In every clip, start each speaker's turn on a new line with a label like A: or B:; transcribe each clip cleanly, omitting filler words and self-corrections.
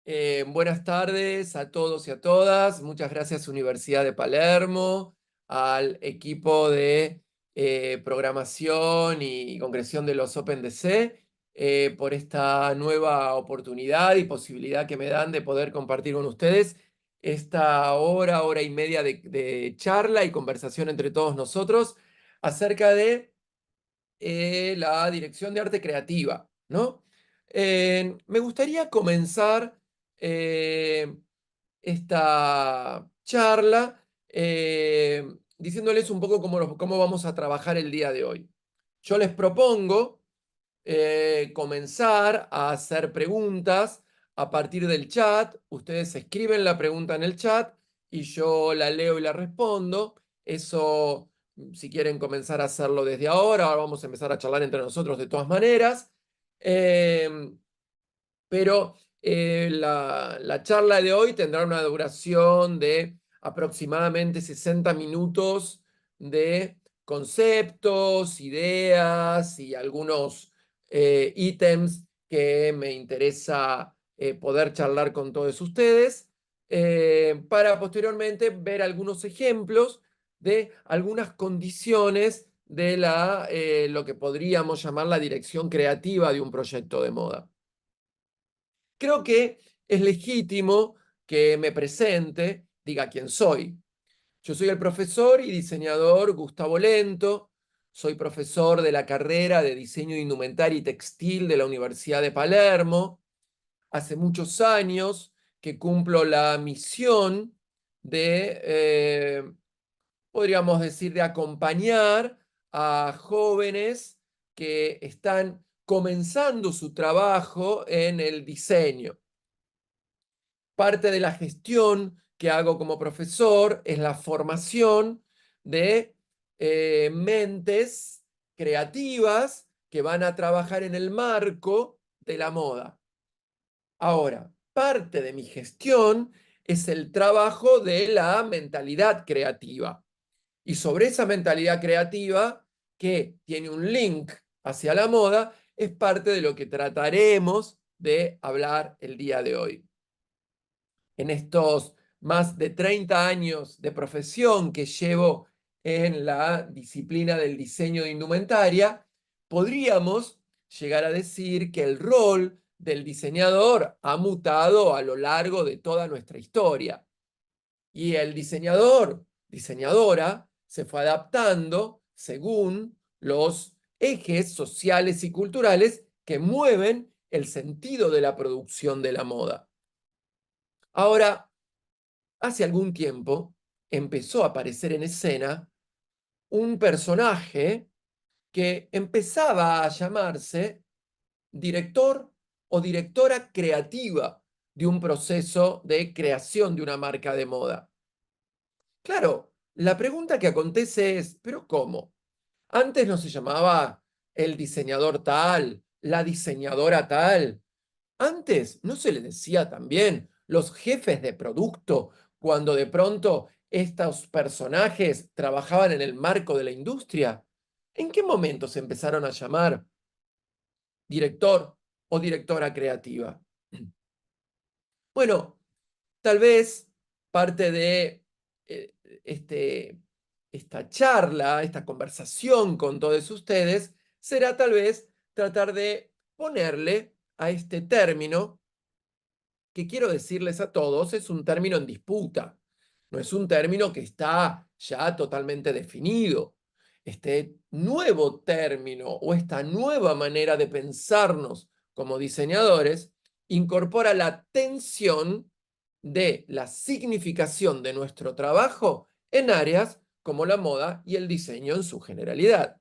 A: Buenas tardes a todos y a todas. Muchas gracias Universidad de Palermo, al equipo de programación y concreción de los OpenDC por esta nueva oportunidad y posibilidad que me dan de poder compartir con ustedes esta hora y media de charla y conversación entre todos nosotros acerca de la dirección de arte creativa, ¿no? Me gustaría comenzar eh, esta charla diciéndoles un poco cómo vamos a trabajar el día de hoy. Yo les propongo comenzar a hacer preguntas a partir del chat. Ustedes escriben la pregunta en el chat y yo la leo y la respondo. Eso, si quieren comenzar a hacerlo desde ahora vamos a empezar a charlar entre nosotros de todas maneras. Eh, pero la charla de hoy tendrá una duración de aproximadamente 60 minutos de conceptos, ideas y algunos ítems que me interesa poder charlar con todos ustedes, para posteriormente ver algunos ejemplos de algunas condiciones de lo que podríamos llamar la dirección creativa de un proyecto de moda. Creo que es legítimo que me presente, diga quién soy. Yo soy el profesor y diseñador Gustavo Lento, soy profesor de la carrera de Diseño de Indumentaria y Textil de la Universidad de Palermo. Hace muchos años que cumplo la misión de, podríamos decir, de acompañar a jóvenes que están comenzando su trabajo en el diseño. Parte de la gestión que hago como profesor es la formación de mentes creativas que van a trabajar en el marco de la moda. Ahora, parte de mi gestión es el trabajo de la mentalidad creativa. Y sobre esa mentalidad creativa, que tiene un link hacia la moda, es parte de lo que trataremos de hablar el día de hoy. En estos más de 30 años de profesión que llevo en la disciplina del diseño de indumentaria, podríamos llegar a decir que el rol del diseñador ha mutado a lo largo de toda nuestra historia. Y el diseñador, diseñadora, se fue adaptando según los ejes sociales y culturales que mueven el sentido de la producción de la moda. Ahora, hace algún tiempo empezó a aparecer en escena un personaje que empezaba a llamarse director o directora creativa de un proceso de creación de una marca de moda. Claro, la pregunta que acontece es, ¿pero cómo? Antes no se llamaba el diseñador tal, la diseñadora tal. Antes no se le decía también los jefes de producto cuando de pronto estos personajes trabajaban en el marco de la industria. ¿En qué momento se empezaron a llamar director o directora creativa? Bueno, tal vez parte de eh, este, esta charla, esta conversación con todos ustedes, será tal vez tratar de ponerle a este término, que quiero decirles a todos, es un término en disputa. No es un término que está ya totalmente definido. Este nuevo término o esta nueva manera de pensarnos como diseñadores incorpora la tensión de la significación de nuestro trabajo en áreas como la moda y el diseño en su generalidad.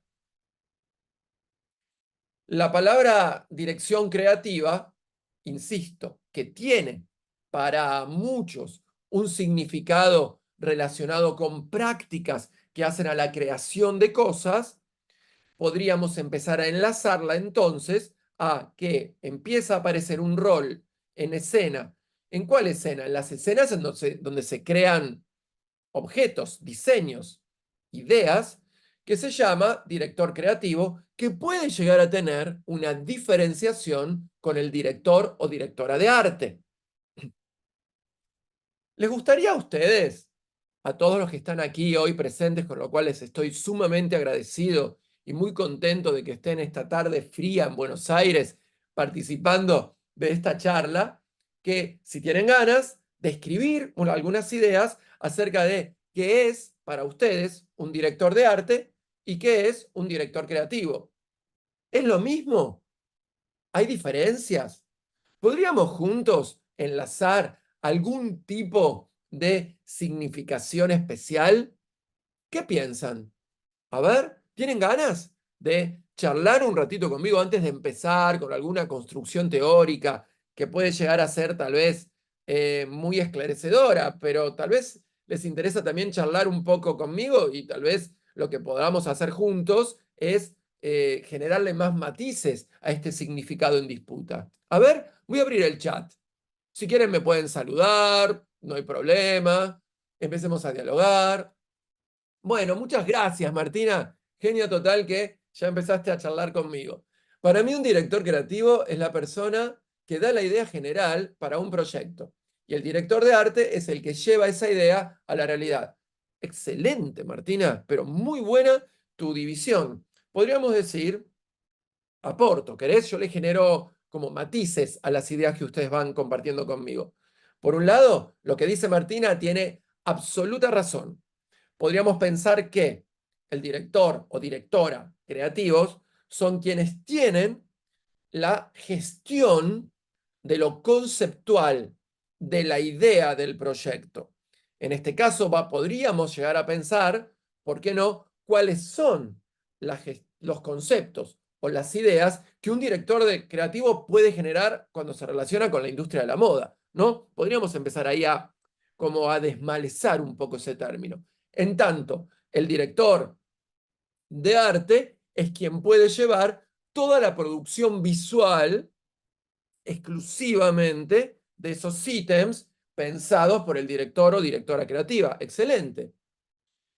A: La palabra dirección creativa, insisto, que tiene para muchos un significado relacionado con prácticas que hacen a la creación de cosas, podríamos empezar a enlazarla entonces a que empieza a aparecer un rol en escena. ¿En cuál escena? En las escenas en donde se crean objetos, diseños, ideas, que se llama director creativo, que puede llegar a tener una diferenciación con el director o directora de arte. ¿Les gustaría a ustedes, a todos los que están aquí hoy presentes, con lo cual les estoy sumamente agradecido y muy contento de que estén esta tarde fría en Buenos Aires participando de esta charla, que si tienen ganas de escribir algunas ideas acerca de qué es para ustedes un director de arte y qué es un director creativo? ¿Es lo mismo? ¿Hay diferencias? ¿Podríamos juntos enlazar algún tipo de significación especial? ¿Qué piensan? A ver, ¿tienen ganas de charlar un ratito conmigo antes de empezar con alguna construcción teórica que puede llegar a ser tal vez muy esclarecedora, pero tal vez les interesa también charlar un poco conmigo y tal vez lo que podamos hacer juntos es generarle más matices a este significado en disputa? A ver, voy a abrir el chat. Si quieren me pueden saludar, no hay problema. Empecemos a dialogar. Bueno, muchas gracias, Martina. Genio total que ya empezaste a charlar conmigo. Para mí, un director creativo es la persona que da la idea general para un proyecto. Y el director de arte es el que lleva esa idea a la realidad. Excelente, Martina, pero muy buena tu división. Podríamos decir, aporto, ¿querés? Yo le genero como matices a las ideas que ustedes van compartiendo conmigo. Por un lado, lo que dice Martina tiene absoluta razón. Podríamos pensar que el director o directora creativos son quienes tienen la gestión de lo conceptual, de la idea del proyecto. En este caso, podríamos llegar a pensar, ¿por qué no?, cuáles son los conceptos o las ideas que un director creativo puede generar cuando se relaciona con la industria de la moda, ¿no? Podríamos empezar ahí como a desmalezar un poco ese término. En tanto, el director de arte es quien puede llevar toda la producción visual exclusivamente de esos ítems pensados por el director o directora creativa. Excelente.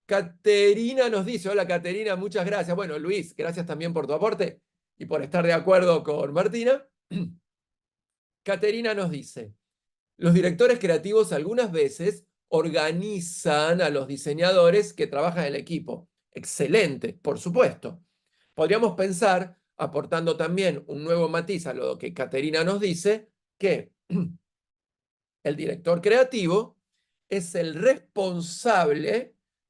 A: Caterina nos dice, hola Caterina, muchas gracias. Bueno, Luis, gracias también por tu aporte y por estar de acuerdo con Martina. Caterina nos dice, los directores creativos algunas veces organizan a los diseñadores que trabajan en el equipo. Excelente, por supuesto. Podríamos pensar, aportando también un nuevo matiz a lo que Caterina nos dice, que el director creativo es el responsable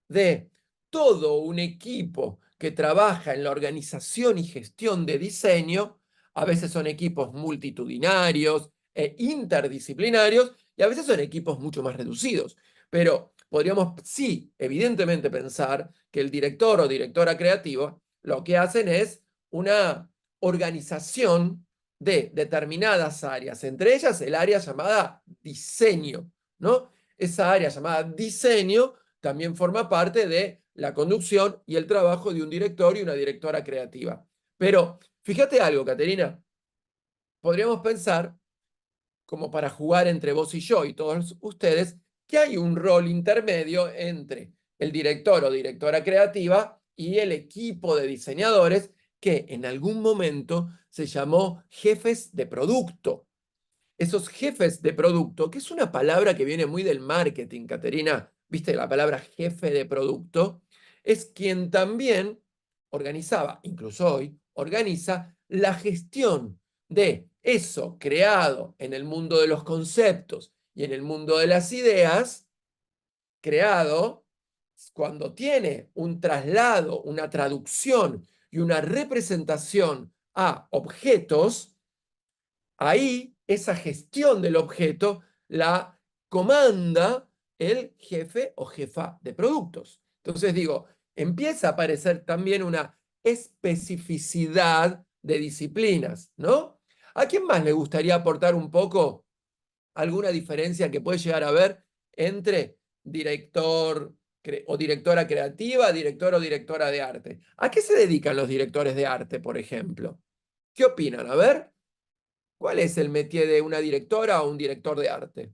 A: de todo un equipo que trabaja en la organización y gestión de diseño. A veces son equipos multitudinarios e interdisciplinarios y a veces son equipos mucho más reducidos. Pero podríamos, sí, evidentemente pensar que el director o directora creativa lo que hacen es una organización de determinadas áreas, entre ellas el área llamada diseño, ¿no? Esa área llamada diseño también forma parte de la conducción y el trabajo de un director y una directora creativa. Pero fíjate algo, Caterina, podríamos pensar, como para jugar entre vos y yo y todos ustedes, que hay un rol intermedio entre el director o directora creativa y el equipo de diseñadores que en algún momento se llamó jefes de producto. Esos jefes de producto, que es una palabra que viene muy del marketing, Caterina, viste la palabra jefe de producto, es quien también organizaba, incluso hoy, organiza la gestión de eso creado en el mundo de los conceptos y en el mundo de las ideas, creado cuando tiene un traslado, una traducción y una representación a objetos. Ahí esa gestión del objeto la comanda el jefe o jefa de productos. Entonces digo, empieza a aparecer también una especificidad de disciplinas, ¿no? ¿A quién más le gustaría aportar un poco alguna diferencia que puede llegar a haber entre director o directora creativa, director o directora de arte? ¿A qué se dedican los directores de arte, por ejemplo? ¿Qué opinan? A ver. ¿Cuál es el métier de una directora o un director de arte?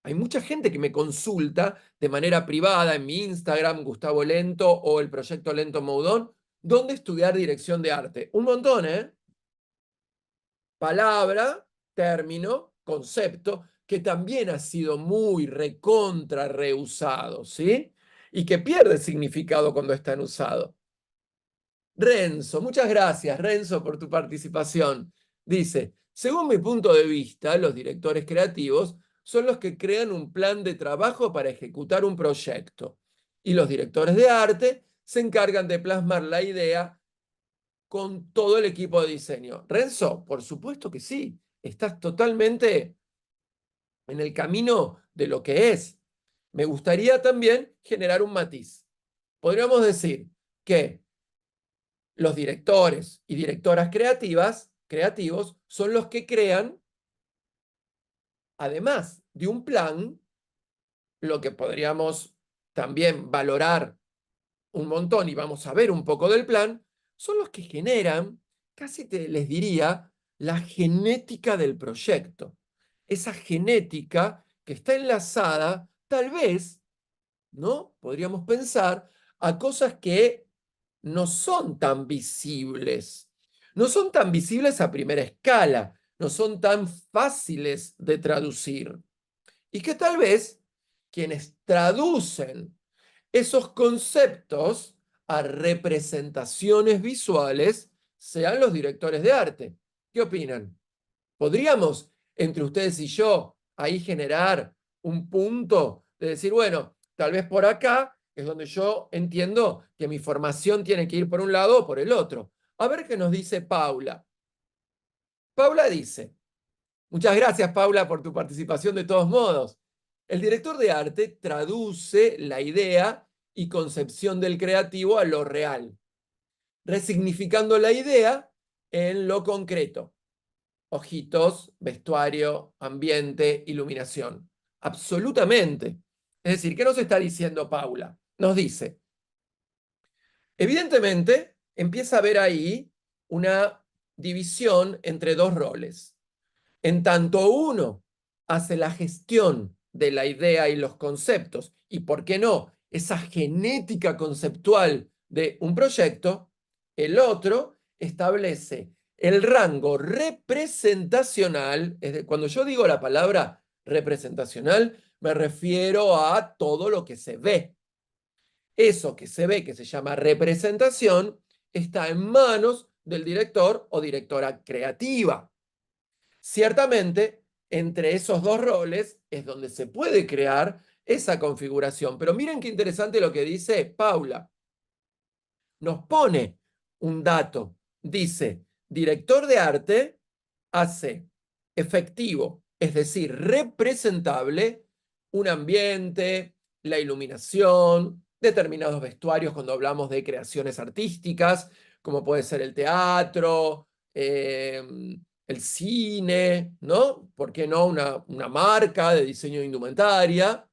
A: Hay mucha gente que me consulta de manera privada en mi Instagram, Gustavo Lento o el proyecto Lento Moudon, dónde estudiar dirección de arte. Un montón, ¿eh? Palabra, término, concepto, que también ha sido muy recontra reusado, ¿sí? Y que pierde significado cuando está en usado. Renzo, muchas gracias, Renzo, por tu participación. Dice, según mi punto de vista, los directores creativos son los que crean un plan de trabajo para ejecutar un proyecto. Y los directores de arte se encargan de plasmar la idea con todo el equipo de diseño. Renzo, por supuesto que sí. Estás totalmente en el camino de lo que es. Me gustaría también generar un matiz. Podríamos decir que los directores y directoras creativos, son los que crean, además de un plan, lo que podríamos también valorar un montón y vamos a ver un poco del plan, son los que generan, casi les diría, la genética del proyecto. Esa genética que está enlazada, tal vez, ¿no? Podríamos pensar a cosas que no son tan visibles. No son tan visibles a primera escala, no son tan fáciles de traducir. Y que tal vez quienes traducen esos conceptos a representaciones visuales sean los directores de arte. ¿Qué opinan? ¿Podríamos, entre ustedes y yo, ahí generar un punto de decir, bueno, tal vez por acá es donde yo entiendo que mi formación tiene que ir por un lado o por el otro? A ver qué nos dice Paula. Paula dice, muchas gracias, Paula, por tu participación de todos modos. El director de arte traduce la idea y concepción del creativo a lo real, resignificando la idea en lo concreto. Ojitos, vestuario, ambiente, iluminación. Absolutamente. Es decir, ¿qué nos está diciendo Paula? Nos dice, evidentemente, empieza a haber ahí una división entre dos roles. En tanto uno hace la gestión de la idea y los conceptos, y por qué no, esa genética conceptual de un proyecto, el otro establece el rango representacional. Cuando yo digo la palabra representacional, me refiero a todo lo que se ve. Eso que se ve, que se llama representación, está en manos del director o directora creativa. Ciertamente, entre esos dos roles es donde se puede crear esa configuración. Pero miren qué interesante lo que dice Paula. Nos pone un dato. Dice, director de arte hace efectivo, es decir, representable, un ambiente, la iluminación, determinados vestuarios cuando hablamos de creaciones artísticas, como puede ser el teatro, el cine, ¿no? ¿Por qué no una marca de diseño de indumentaria?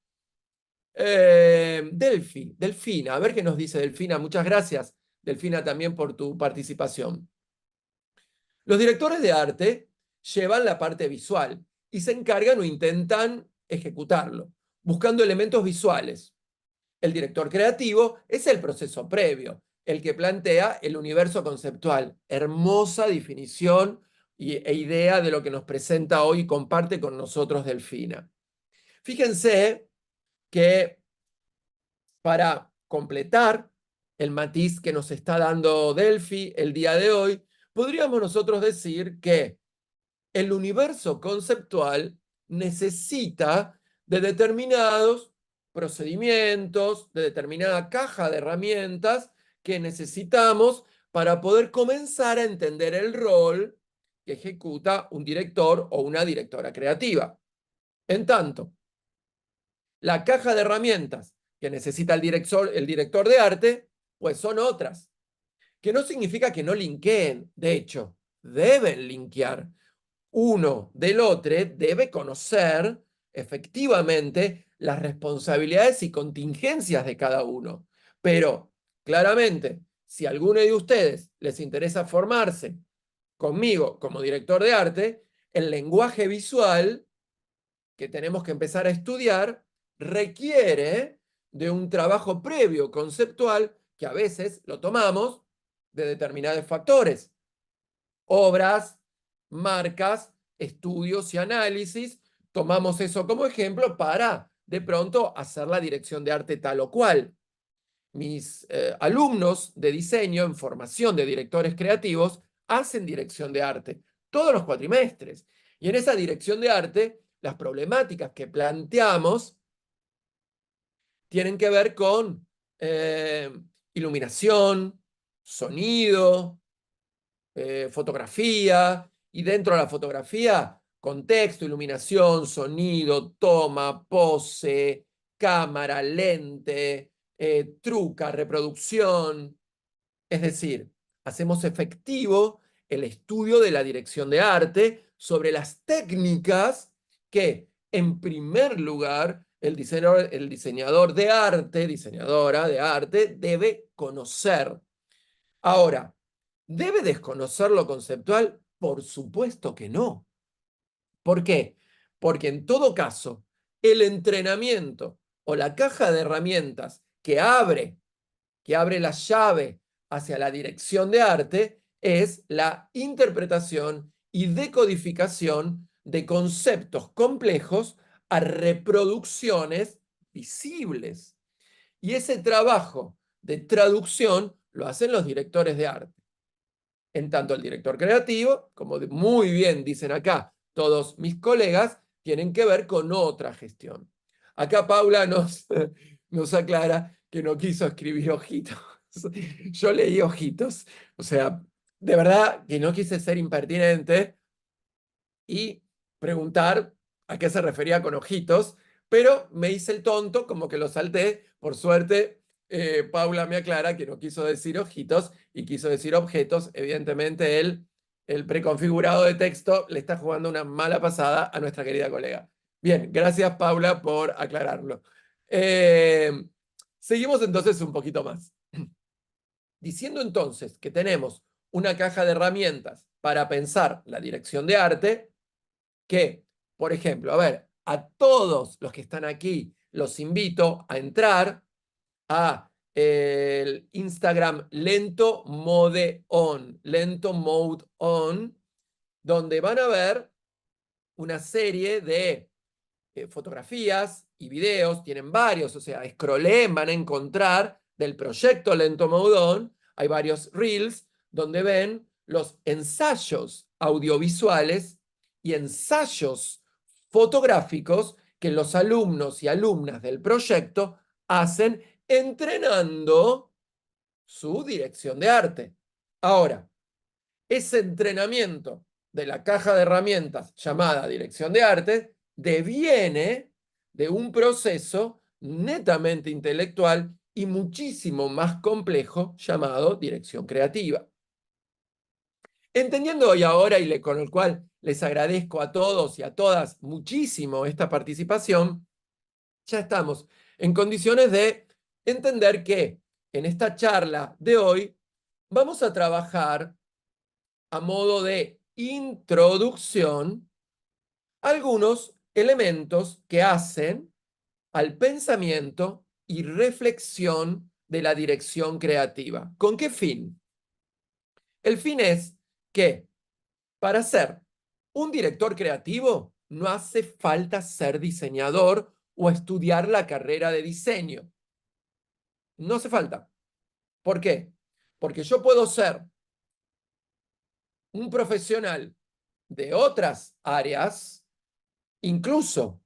A: Delfina, a ver qué nos dice Delfina. Muchas gracias, Delfina, también por tu participación. Los directores de arte llevan la parte visual y se encargan o intentan ejecutarlo, buscando elementos visuales. El director creativo es el proceso previo, el que plantea el universo conceptual. Hermosa definición e idea de lo que nos presenta hoy y comparte con nosotros Delfina. Fíjense que para completar el matiz que nos está dando Delphi el día de hoy, podríamos nosotros decir que el universo conceptual necesita de determinados procedimientos, de determinada caja de herramientas que necesitamos para poder comenzar a entender el rol que ejecuta un director o una directora creativa. En tanto, la caja de herramientas que necesita el director de arte, pues son otras, que no significa que no linkeen, de hecho, deben linkear. Uno del otro debe conocer efectivamente las responsabilidades y contingencias de cada uno. Pero, claramente, si a alguno de ustedes les interesa formarse conmigo como director de arte, el lenguaje visual que tenemos que empezar a estudiar requiere de un trabajo previo conceptual que a veces lo tomamos de determinados factores, obras, marcas, estudios y análisis, tomamos eso como ejemplo para, de pronto, hacer la dirección de arte tal o cual. Mis alumnos de diseño en formación de directores creativos hacen dirección de arte todos los cuatrimestres. Y en esa dirección de arte, las problemáticas que planteamos tienen que ver con iluminación, sonido, fotografía, y dentro de la fotografía, contexto, iluminación, sonido, toma, pose, cámara, lente, truca, reproducción. Es decir, hacemos efectivo el estudio de la dirección de arte sobre las técnicas que, en primer lugar, el diseñador de arte, diseñadora de arte, debe conocer. Ahora, ¿debe desconocer lo conceptual? Por supuesto que no. ¿Por qué? Porque en todo caso, el entrenamiento o la caja de herramientas que abre la llave hacia la dirección de arte, es la interpretación y decodificación de conceptos complejos a reproducciones visibles. Y ese trabajo de traducción lo hacen los directores de arte. En tanto el director creativo, como muy bien dicen acá todos mis colegas, tienen que ver con otra gestión. Acá Paula nos aclara que no quiso escribir ojitos. Yo leí ojitos. O sea, de verdad que no quise ser impertinente y preguntar a qué se refería con ojitos, pero me hice el tonto, como que lo salté. Por suerte, Paula me aclara que no quiso decir ojitos y quiso decir objetos. Evidentemente, el preconfigurado de texto le está jugando una mala pasada a nuestra querida colega. Bien, gracias Paula por aclararlo. Seguimos entonces un poquito más. Diciendo entonces que tenemos una caja de herramientas para pensar la dirección de arte, que, por ejemplo, a ver, a todos los que están aquí los invito a entrar a el Instagram Lento Mode On, Lento Mode On, donde van a ver una serie de fotografías y videos, tienen varios, o sea, scrollen, van a encontrar del proyecto Lento Mode On, hay varios reels donde ven los ensayos audiovisuales y ensayos fotográficos que los alumnos y alumnas del proyecto hacen entrenando su dirección de arte. Ahora, ese entrenamiento de la caja de herramientas llamada dirección de arte deviene de un proceso netamente intelectual y muchísimo más complejo llamado dirección creativa. Entendiendo hoy ahora y con el cual les agradezco a todos y a todas muchísimo esta participación, ya estamos en condiciones de entender que en esta charla de hoy vamos a trabajar a modo de introducción algunos elementos que hacen al pensamiento y reflexión de la dirección creativa. ¿Con qué fin? El fin es que para ser un director creativo no hace falta ser diseñador o estudiar la carrera de diseño. No hace falta. ¿Por qué? Porque yo puedo ser un profesional de otras áreas, incluso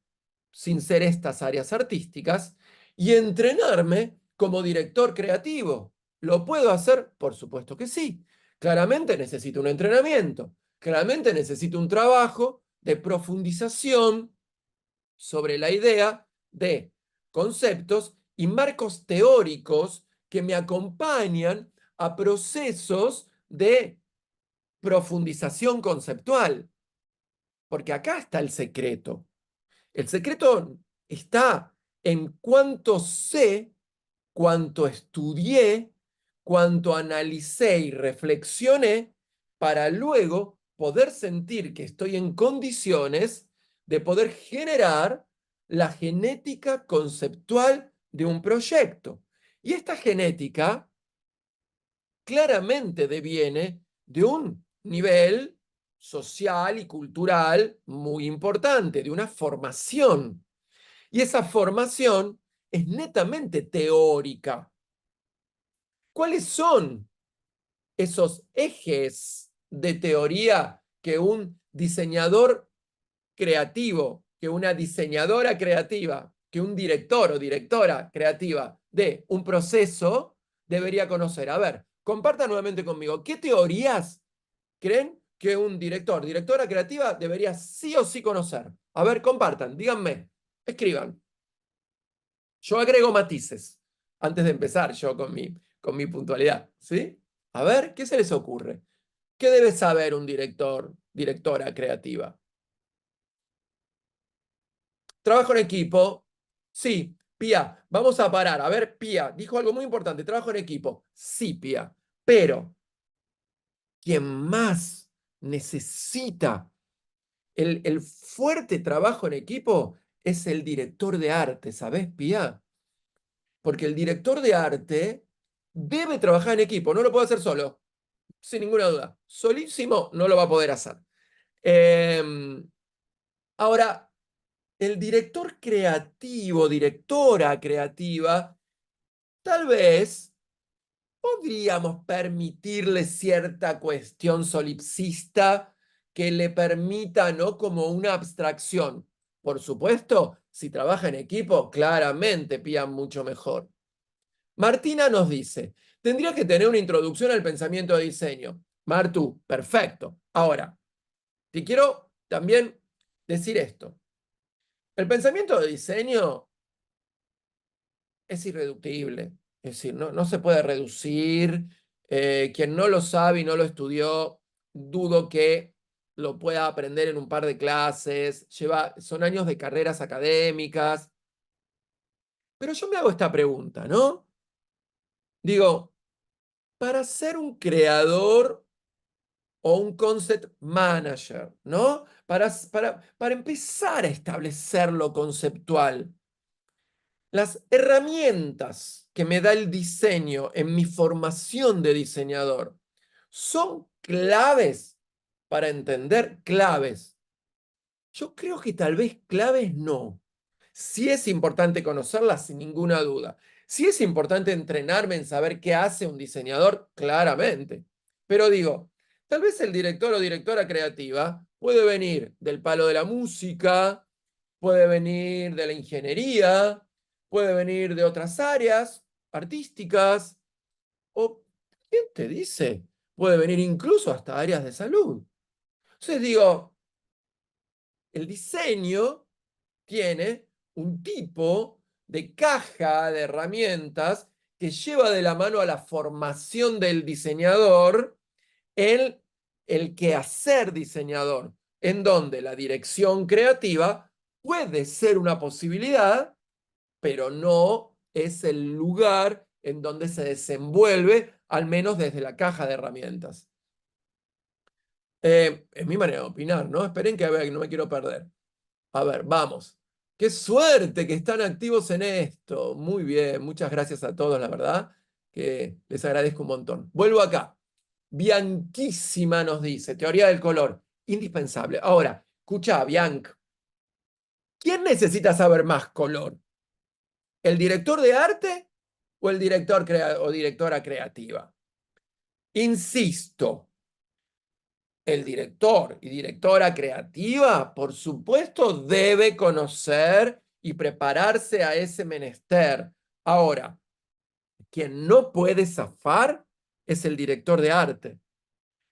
A: sin ser estas áreas artísticas, y entrenarme como director creativo. ¿Lo puedo hacer? Por supuesto que sí. Claramente necesito un entrenamiento, claramente necesito un trabajo de profundización sobre la idea de conceptos y marcos teóricos que me acompañan a procesos de profundización conceptual. Porque acá está el secreto. El secreto está en cuánto sé, cuánto estudié, cuánto analicé y reflexioné para luego poder sentir que estoy en condiciones de poder generar la genética conceptual de un proyecto. Y esta genética claramente deviene de un nivel social y cultural muy importante, de una formación. Y esa formación es netamente teórica. ¿Cuáles son esos ejes de teoría que un diseñador creativo, que una diseñadora creativa, que un director o directora creativa de un proceso debería conocer? A ver, compartan nuevamente conmigo, ¿qué teorías creen que un director, directora creativa debería sí o sí conocer? A ver, compartan, díganme, escriban. Yo agrego matices antes de empezar yo con mi puntualidad, ¿sí? A ver, ¿qué se les ocurre? ¿Qué debe saber un director, directora creativa? Trabajo en equipo. Sí, Pía, vamos a parar. A ver, Pía, dijo algo muy importante. Trabajo en equipo. Sí, Pía. Pero quien más necesita el fuerte trabajo en equipo es el director de arte, ¿sabés, Pía? Porque el director de arte debe trabajar en equipo, no lo puede hacer solo, sin ninguna duda. Solísimo no lo va a poder hacer. Ahora, el director creativo, directora creativa, tal vez podríamos permitirle cierta cuestión solipsista que le permita, ¿no? Como una abstracción. Por supuesto, si trabaja en equipo, claramente pía mucho mejor. Martina nos dice, tendría que tener una introducción al pensamiento de diseño. Martu, perfecto. Ahora, te quiero también decir esto. El pensamiento de diseño es irreductible, es decir, no se puede reducir. Quien no lo sabe y no lo estudió, dudo que lo pueda aprender en un par de clases. Son años de carreras académicas. Pero yo me hago esta pregunta, ¿no? Digo, para ser un creador o un concept manager, ¿no? Para empezar a establecer lo conceptual, las herramientas que me da el diseño en mi formación de diseñador son claves para entender claves. Yo creo que tal vez claves no. Sí es importante conocerlas sin ninguna duda. Sí es importante entrenarme en saber qué hace un diseñador, claramente. Pero digo, tal vez el director o directora creativa puede venir del palo de la música, puede venir de la ingeniería, puede venir de otras áreas artísticas, o, ¿quién te dice? Puede venir incluso hasta áreas de salud. Entonces digo, el diseño tiene un tipo de caja de herramientas que lleva de la mano a la formación del diseñador en el quehacer diseñador, en donde la dirección creativa puede ser una posibilidad, pero no es el lugar en donde se desenvuelve, al menos desde la caja de herramientas. Es mi manera de opinar, ¿no? Esperen que a ver, no me quiero perder. A ver, vamos. Qué suerte que están activos en esto. Muy bien, muchas gracias a todos, la verdad, que les agradezco un montón. Vuelvo acá. Bianquísima nos dice, teoría del color, indispensable. Ahora, escucha, Bianc, ¿quién necesita saber más color? ¿El director de arte o el director o directora creativa? Insisto, el director y directora creativa, por supuesto, debe conocer y prepararse a ese menester. Ahora, quien no puede zafar es el director de arte.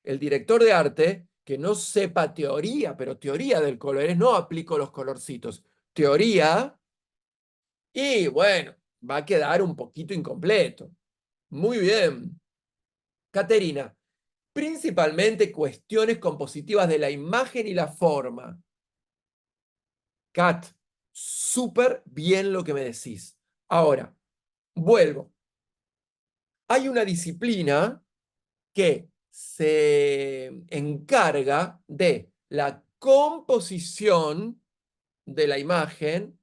A: El director de arte que no sepa teoría, pero teoría del color, es no aplico los colorcitos, teoría, y bueno, va a quedar un poquito incompleto. Muy bien. Caterina, principalmente cuestiones compositivas de la imagen y la forma. Kat, súper bien lo que me decís. Ahora, vuelvo. Hay una disciplina que se encarga de la composición de la imagen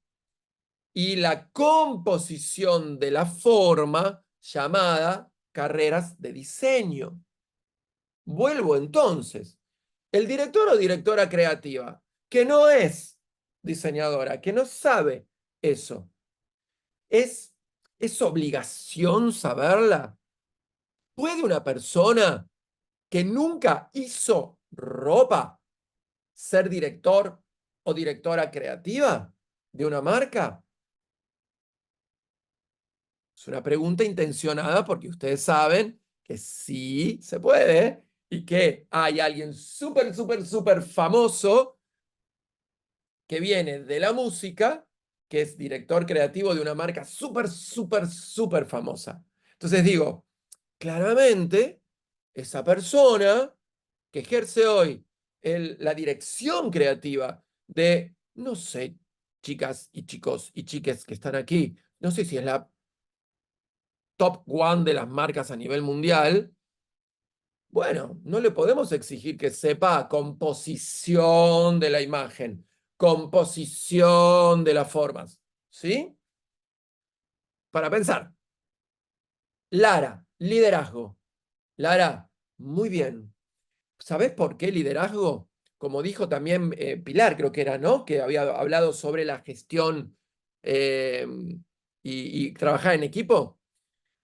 A: y la composición de la forma llamada carreras de diseño. Vuelvo entonces. El director o directora creativa, que no es diseñadora, que no sabe eso, ¿es, es obligación saberla? ¿Puede una persona que nunca hizo ropa ser director o directora creativa de una marca? Es una pregunta intencionada porque ustedes saben que sí se puede y que hay alguien súper, súper, súper famoso que viene de la música, que es director creativo de una marca súper, súper, súper famosa. Entonces digo, claramente, esa persona que ejerce hoy la dirección creativa de, no sé, chicas y chicos y chiques que están aquí, no sé si es la top one de las marcas a nivel mundial, bueno, no le podemos exigir que sepa composición de la imagen, composición de las formas, ¿sí? Para pensar. Lara, liderazgo. Lara, muy bien. ¿Sabés por qué liderazgo? Como dijo también Pilar, creo que era, ¿no? Que había hablado sobre la gestión eh, y trabajar en equipo.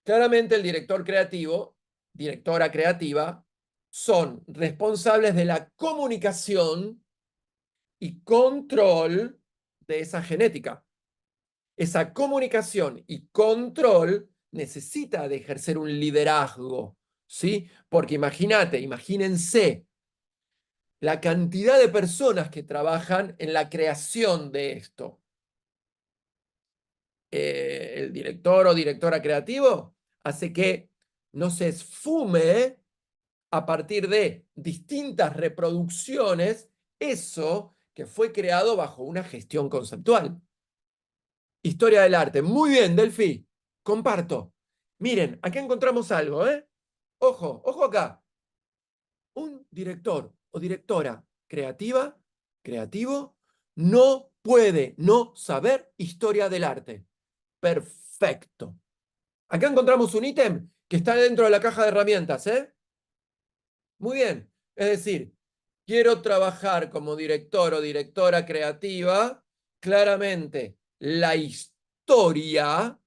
A: Claramente el director creativo, directora creativa, son responsables de la comunicación y control de esa genética. Esa comunicación y control necesita de ejercer un liderazgo, ¿sí? Porque imagínense la cantidad de personas que trabajan en la creación de esto. El director o directora creativo hace que no se esfume a partir de distintas reproducciones eso que fue creado bajo una gestión conceptual. Historia del arte. Muy bien, Delphi. Comparto. Miren, acá encontramos algo, ¿eh? Ojo, ojo acá. Un director o directora creativa, creativo, no puede no saber historia del arte. Perfecto. Acá encontramos un ítem que está dentro de la caja de herramientas, ¿eh? Muy bien. Es decir, quiero trabajar como director o directora creativa, claramente la historia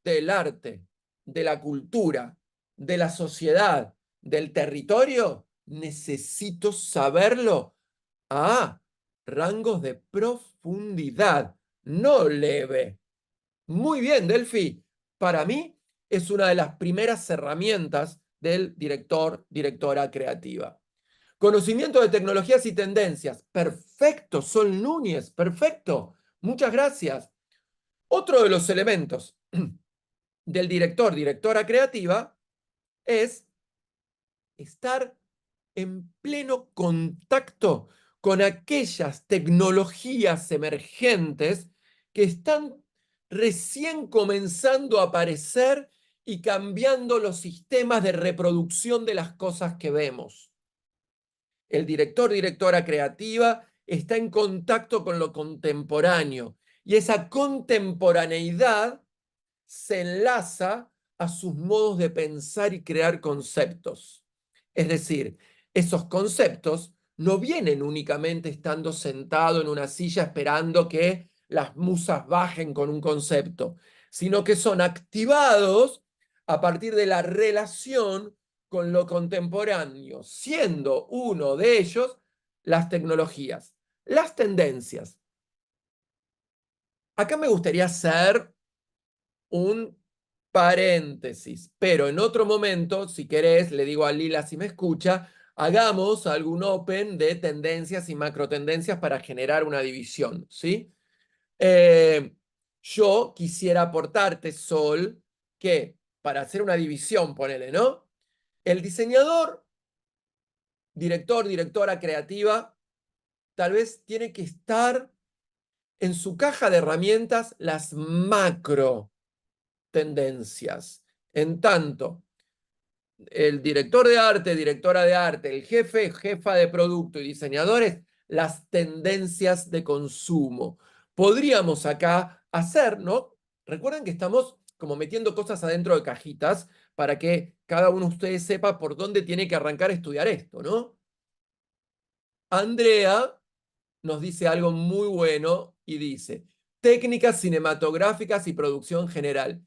A: del arte, de la cultura, de la sociedad, del territorio, necesito saberlo a rangos de profundidad, no leve. Muy bien, Delphi. Para mí es una de las primeras herramientas del director, directora creativa. Conocimiento de tecnologías y tendencias. Perfecto, Sol Núñez, perfecto. Muchas gracias. Otro de los elementos del director, directora creativa es estar en pleno contacto con aquellas tecnologías emergentes que están recién comenzando a aparecer y cambiando los sistemas de reproducción de las cosas que vemos. El director, directora creativa está en contacto con lo contemporáneo y esa contemporaneidad se enlaza a sus modos de pensar y crear conceptos. Es decir, esos conceptos no vienen únicamente estando sentado en una silla esperando que las musas bajen con un concepto, sino que son activados a partir de la relación con lo contemporáneo, siendo uno de ellos las tecnologías, las tendencias. Acá me gustaría hacer un paréntesis, pero en otro momento, si querés, le digo a Lila si me escucha, hagamos algún open de tendencias y macro tendencias para generar una división, ¿sí? Yo quisiera aportarte, Sol, que para hacer una división, ponele, ¿no? El diseñador, director, directora creativa, tal vez tiene que estar en su caja de herramientas las macro tendencias. En tanto, el director de arte, directora de arte, el jefe, jefa de producto y diseñadores, las tendencias de consumo. Podríamos acá hacer, ¿no? Recuerden que estamos como metiendo cosas adentro de cajitas para que cada uno de ustedes sepa por dónde tiene que arrancar a estudiar esto, ¿no? Andrea nos dice algo muy bueno y dice, técnicas cinematográficas y producción general.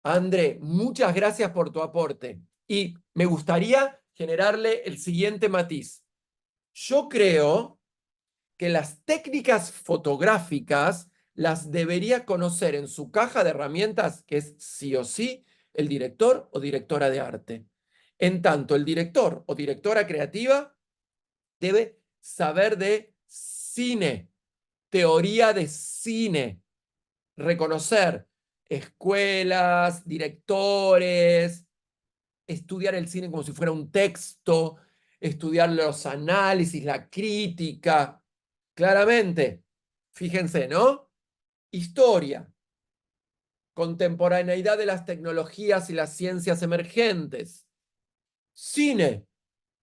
A: André, muchas gracias por tu aporte. Y me gustaría generarle el siguiente matiz. Yo creo que las técnicas fotográficas las debería conocer en su caja de herramientas, que es sí o sí el director o directora de arte. En tanto, el director o directora creativa debe saber de cine, teoría de cine, reconocer escuelas, directores, estudiar el cine como si fuera un texto, estudiar los análisis, la crítica. Claramente, fíjense, ¿no? Historia, contemporaneidad de las tecnologías y las ciencias emergentes. Cine,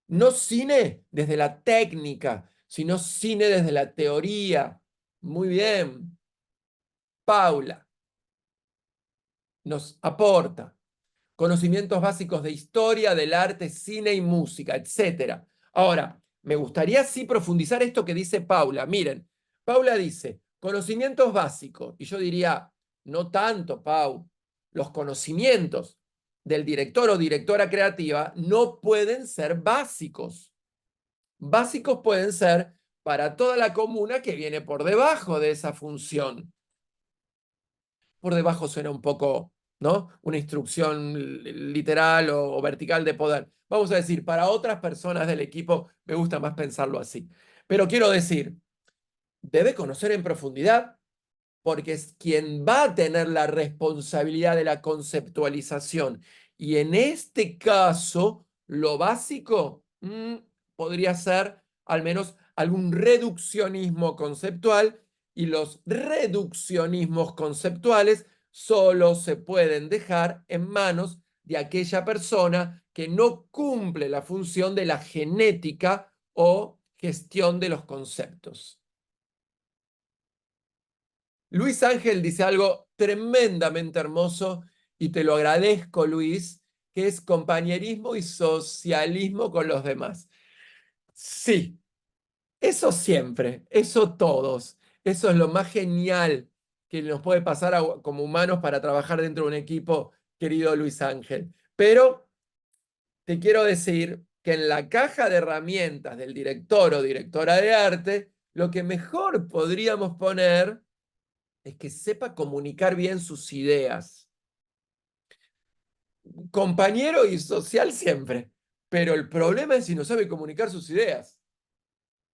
A: no cine desde la técnica, sino cine desde la teoría. Muy bien. Paula nos aporta conocimientos básicos de historia, del arte, cine y música, etc. Ahora, me gustaría sí profundizar esto que dice Paula. Miren, Paula dice, conocimientos básicos, y yo diría, no tanto, Pau, los conocimientos del director o directora creativa no pueden ser básicos. Básicos pueden ser para toda la comuna que viene por debajo de esa función. Por debajo suena un poco, ¿no? Una instrucción literal o vertical de poder. Vamos a decir, para otras personas del equipo me gusta más pensarlo así. Pero quiero decir, debe conocer en profundidad porque es quien va a tener la responsabilidad de la conceptualización. Y en este caso, lo básico podría ser al menos algún reduccionismo conceptual, y los reduccionismos conceptuales solo se pueden dejar en manos de aquella persona que no cumple la función de la genética o gestión de los conceptos. Luis Ángel dice algo tremendamente hermoso y te lo agradezco, Luis, que es compañerismo y socialismo con los demás. Sí, eso siempre, eso todos, eso es lo más genial que nos puede pasar como humanos para trabajar dentro de un equipo, querido Luis Ángel. Pero te quiero decir que en la caja de herramientas del director o directora de arte, lo que mejor podríamos poner es que sepa comunicar bien sus ideas. Compañero y social siempre, pero el problema es si no sabe comunicar sus ideas.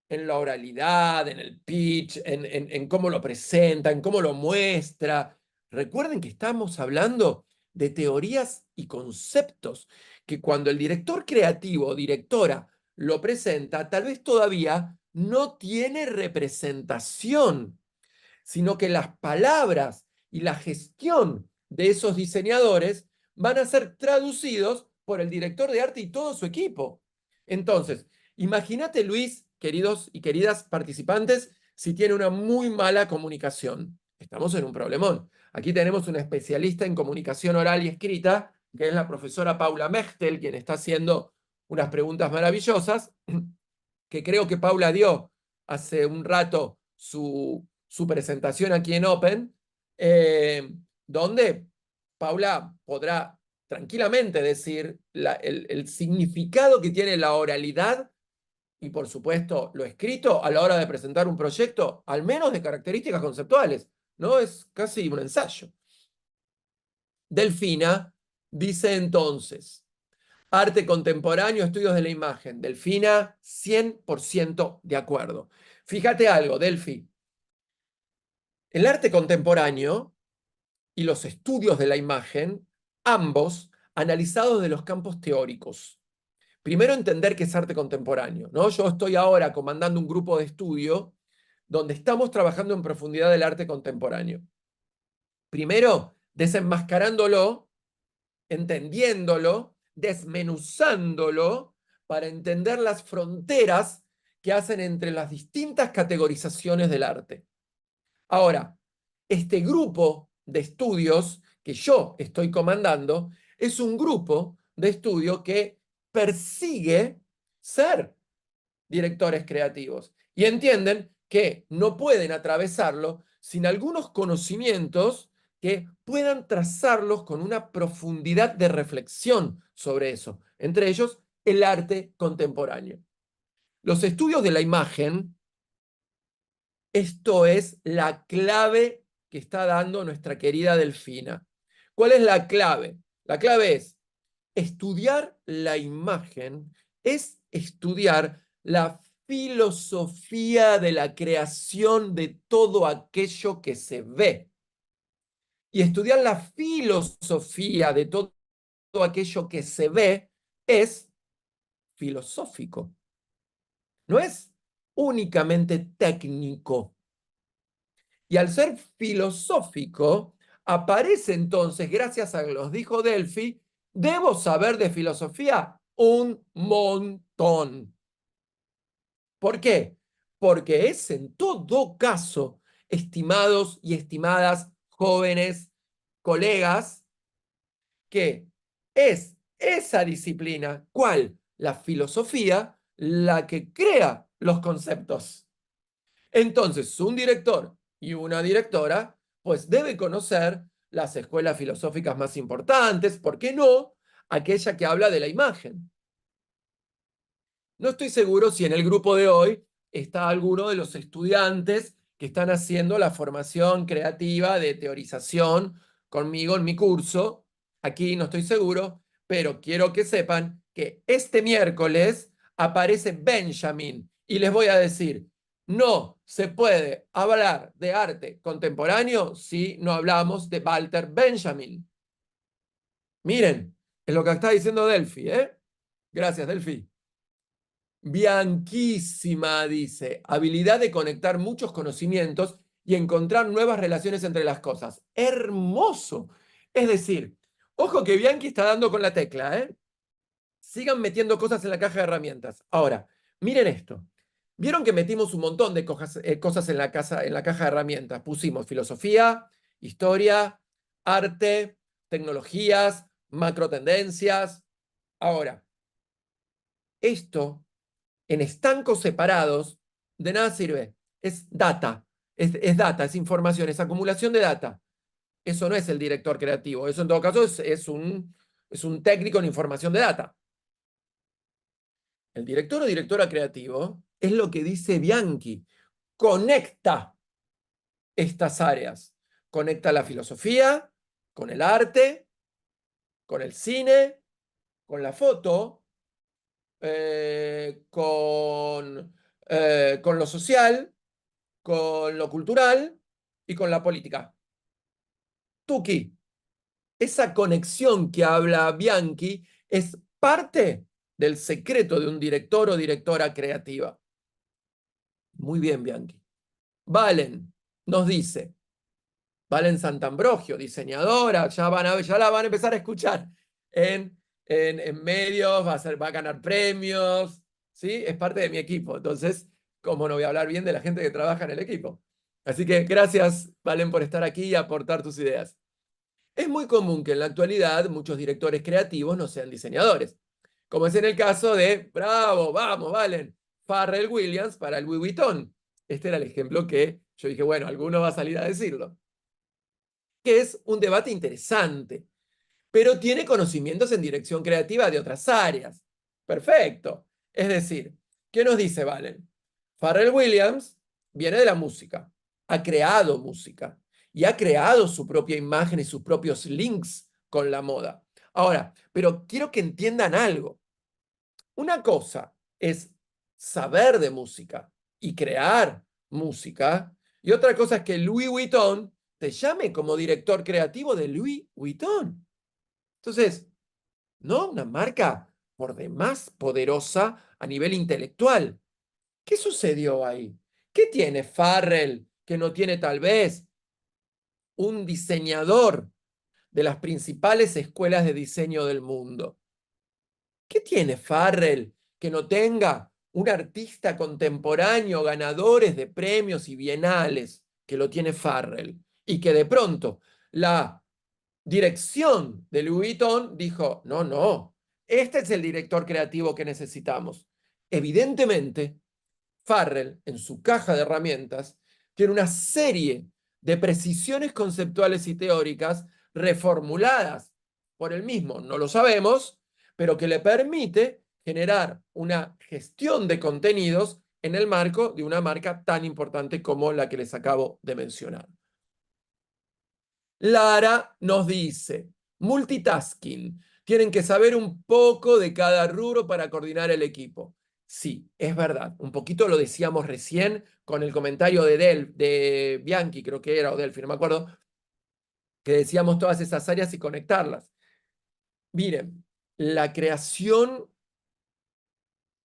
A: En la oralidad, en el pitch, en cómo lo presenta, en cómo lo muestra. Recuerden que estamos hablando de teorías y conceptos que cuando el director creativo o directora lo presenta, tal vez todavía no tiene representación, sino que las palabras y la gestión de esos diseñadores van a ser traducidos por el director de arte y todo su equipo. Entonces, imagínate, Luis, queridos y queridas participantes, si tiene una muy mala comunicación. Estamos en un problemón. Aquí tenemos una especialista en comunicación oral y escrita, que es la profesora Paula Mechtel, quien está haciendo unas preguntas maravillosas, que creo que Paula dio hace un rato su presentación aquí en Open, donde Paula podrá tranquilamente decir el significado que tiene la oralidad y, por supuesto, lo escrito a la hora de presentar un proyecto, al menos de características conceptuales, ¿no? Es casi un ensayo. Delfina dice entonces, arte contemporáneo, estudios de la imagen. Delfina, 100% de acuerdo. Fíjate algo, Delfi. El arte contemporáneo y los estudios de la imagen, ambos analizados de los campos teóricos. Primero, entender qué es arte contemporáneo, ¿no? Yo estoy ahora comandando un grupo de estudio donde estamos trabajando en profundidad del arte contemporáneo. Primero, desenmascarándolo, entendiéndolo, desmenuzándolo para entender las fronteras que hacen entre las distintas categorizaciones del arte. Ahora, este grupo de estudios que yo estoy comandando es un grupo de estudio que persigue ser directores creativos y entienden que no pueden atravesarlo sin algunos conocimientos que puedan trazarlos con una profundidad de reflexión sobre eso, entre ellos el arte contemporáneo. Los estudios de la imagen, esto es la clave que está dando nuestra querida Delfina. ¿Cuál es la clave? La clave es estudiar la imagen, es estudiar la filosofía de la creación de todo aquello que se ve. Y estudiar la filosofía de todo aquello que se ve es filosófico, no es únicamente técnico. Y al ser filosófico, aparece entonces, gracias a los dijo Delphi, debo saber de filosofía un montón. ¿Por qué? Porque es en todo caso, estimados y estimadas jóvenes colegas, que es esa disciplina, ¿cuál? La filosofía, la que crea los conceptos. Entonces, un director y una directora, pues debe conocer las escuelas filosóficas más importantes, ¿por qué no? Aquella que habla de la imagen. No estoy seguro si en el grupo de hoy está alguno de los estudiantes que están haciendo la formación creativa de teorización conmigo en mi curso. Aquí no estoy seguro, pero quiero que sepan que este miércoles aparece Benjamin y les voy a decir, no se puede hablar de arte contemporáneo si no hablamos de Walter Benjamin. Miren, es lo que está diciendo Delphi, ¿eh? Gracias, Delphi. Bianquísima, dice, habilidad de conectar muchos conocimientos y encontrar nuevas relaciones entre las cosas. Hermoso. Es decir, ojo que Bianchi está dando con la tecla, ¿eh? Sigan metiendo cosas en la caja de herramientas. Ahora, miren esto. Vieron que metimos un montón de cosas en en la caja de herramientas. Pusimos filosofía, historia, arte, tecnologías, macro tendencias. Ahora, esto en estancos separados, de nada sirve. Es data, es data, es información, es acumulación de data. Eso no es el director creativo, eso en todo caso es un técnico en información de data. El director o directora creativo es lo que dice Bianchi, conecta estas áreas, conecta la filosofía con el arte, con el cine, con la foto, con lo social, con lo cultural y con la política. Tuki, esa conexión que habla Bianchi es parte del secreto de un director o directora creativa. Muy bien, Bianchi. Valen nos dice, Valen Santambrogio, diseñadora, ya la van a empezar a escuchar en medios, va a ganar premios, ¿sí? Es parte de mi equipo, entonces, ¿cómo no voy a hablar bien de la gente que trabaja en el equipo? Así que gracias, Valen, por estar aquí y aportar tus ideas. Es muy común que en la actualidad muchos directores creativos no sean diseñadores, como es en el caso de, bravo, vamos, Valen, Pharrell Williams para el Louis Vuitton. Este era el ejemplo que yo dije, bueno, alguno va a salir a decirlo. Que es un debate interesante, pero tiene conocimientos en dirección creativa de otras áreas. Perfecto. Es decir, ¿qué nos dice Valen? Pharrell Williams viene de la música, ha creado música y ha creado su propia imagen y sus propios links con la moda. Ahora, pero quiero que entiendan algo. Una cosa es saber de música y crear música, y otra cosa es que Louis Vuitton te llame como director creativo de Louis Vuitton. Entonces, ¿no? Una marca por demás poderosa a nivel intelectual. ¿Qué sucedió ahí? ¿Qué tiene Pharrell que no tiene tal vez un diseñador de las principales escuelas de diseño del mundo? ¿Qué tiene Pharrell que no tenga un artista contemporáneo, ganadores de premios y bienales, que lo tiene Pharrell? Y que de pronto la dirección de Louis Vuitton dijo, no, no, este es el director creativo que necesitamos. Evidentemente, Farrell, en su caja de herramientas, tiene una serie de precisiones conceptuales y teóricas reformuladas por él mismo, no lo sabemos, pero que le permite generar una gestión de contenidos en el marco de una marca tan importante como la que les acabo de mencionar. Lara nos dice, multitasking, tienen que saber un poco de cada rubro para coordinar el equipo. Sí, es verdad. Un poquito lo decíamos recién con el comentario de Bianchi, creo que era, o Delphi, no me acuerdo, que decíamos todas esas áreas y conectarlas. Miren, la creación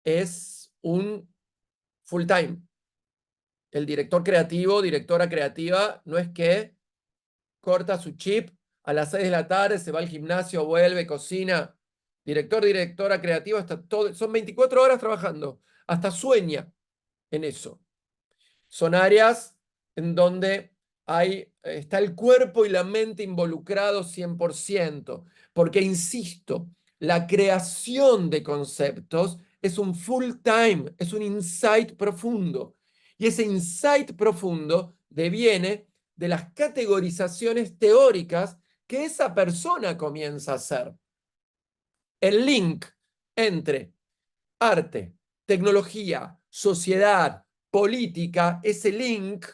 A: es un full time. El director creativo, directora creativa, no es que corta su chip a las 6 de la tarde, se va al gimnasio, vuelve, cocina. Director, directora creativa, son 24 horas trabajando. Hasta sueña en eso. Son áreas en donde está el cuerpo y la mente involucrados 100%, porque, insisto, la creación de conceptos es un full time, es un insight profundo. Y ese insight profundo deviene de las categorizaciones teóricas que esa persona comienza a hacer. El link entre arte, tecnología, sociedad, política, ese link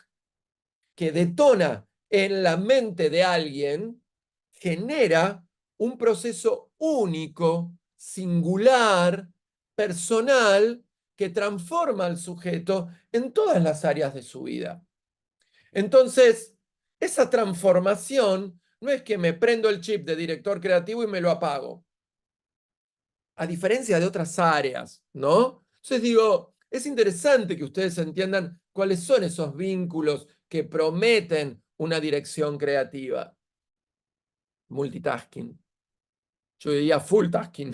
A: que detona en la mente de alguien, genera un proceso único, singular, personal, que transforma al sujeto en todas las áreas de su vida. Entonces, esa transformación no es que me prendo el chip de director creativo y me lo apago, a diferencia de otras áreas, ¿no? Entonces digo, es interesante que ustedes entiendan cuáles son esos vínculos que prometen una dirección creativa. Multitasking. Yo diría full tasking.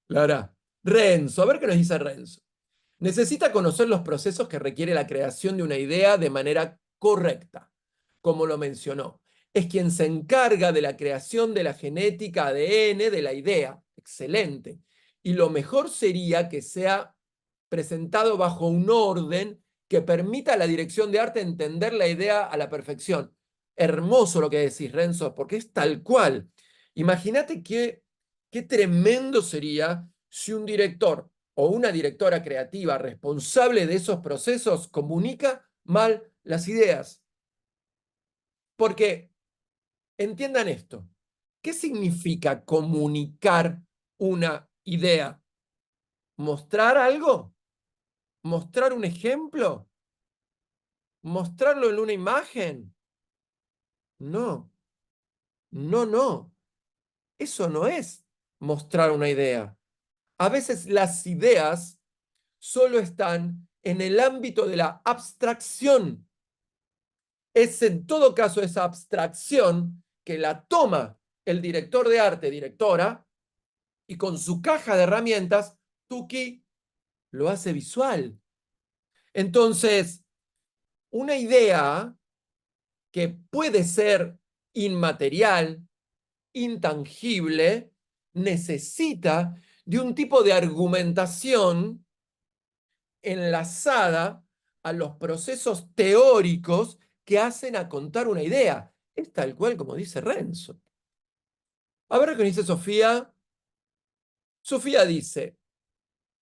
A: Lara. Renzo, a ver qué nos dice Renzo. Necesita conocer los procesos que requiere la creación de una idea de manera correcta, como lo mencionó. Es quien se encarga de la creación de la genética ADN de la idea. Excelente. Y lo mejor sería que sea presentado bajo un orden que permita a la dirección de arte entender la idea a la perfección. Hermoso lo que decís, Renzo, porque es tal cual. Imagínate qué tremendo sería si un director o una directora creativa responsable de esos procesos comunica mal las ideas. Porque, entiendan esto, ¿qué significa comunicar una idea? ¿Mostrar algo? ¿Mostrar un ejemplo? ¿Mostrarlo en una imagen? No, no. Eso no es mostrar una idea. A veces las ideas solo están en el ámbito de la abstracción. Es en todo caso esa abstracción que la toma el director de arte, directora, y con su caja de herramientas, Tuki lo hace visual. Entonces, una idea que puede ser inmaterial, intangible, necesita de un tipo de argumentación enlazada a los procesos teóricos que hacen a contar una idea. Es tal cual como dice Renzo. A ver qué dice Sofía. Sofía dice,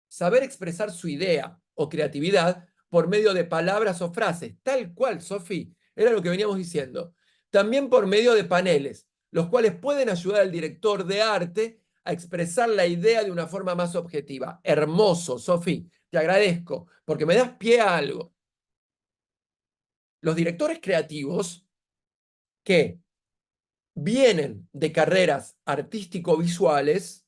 A: saber expresar su idea o creatividad por medio de palabras o frases, tal cual, Sofía, era lo que veníamos diciendo. También por medio de paneles, los cuales pueden ayudar al director de arte a expresar la idea de una forma más objetiva. Hermoso, Sofía, te agradezco, porque me das pie a algo. Los directores creativos que vienen de carreras artístico-visuales,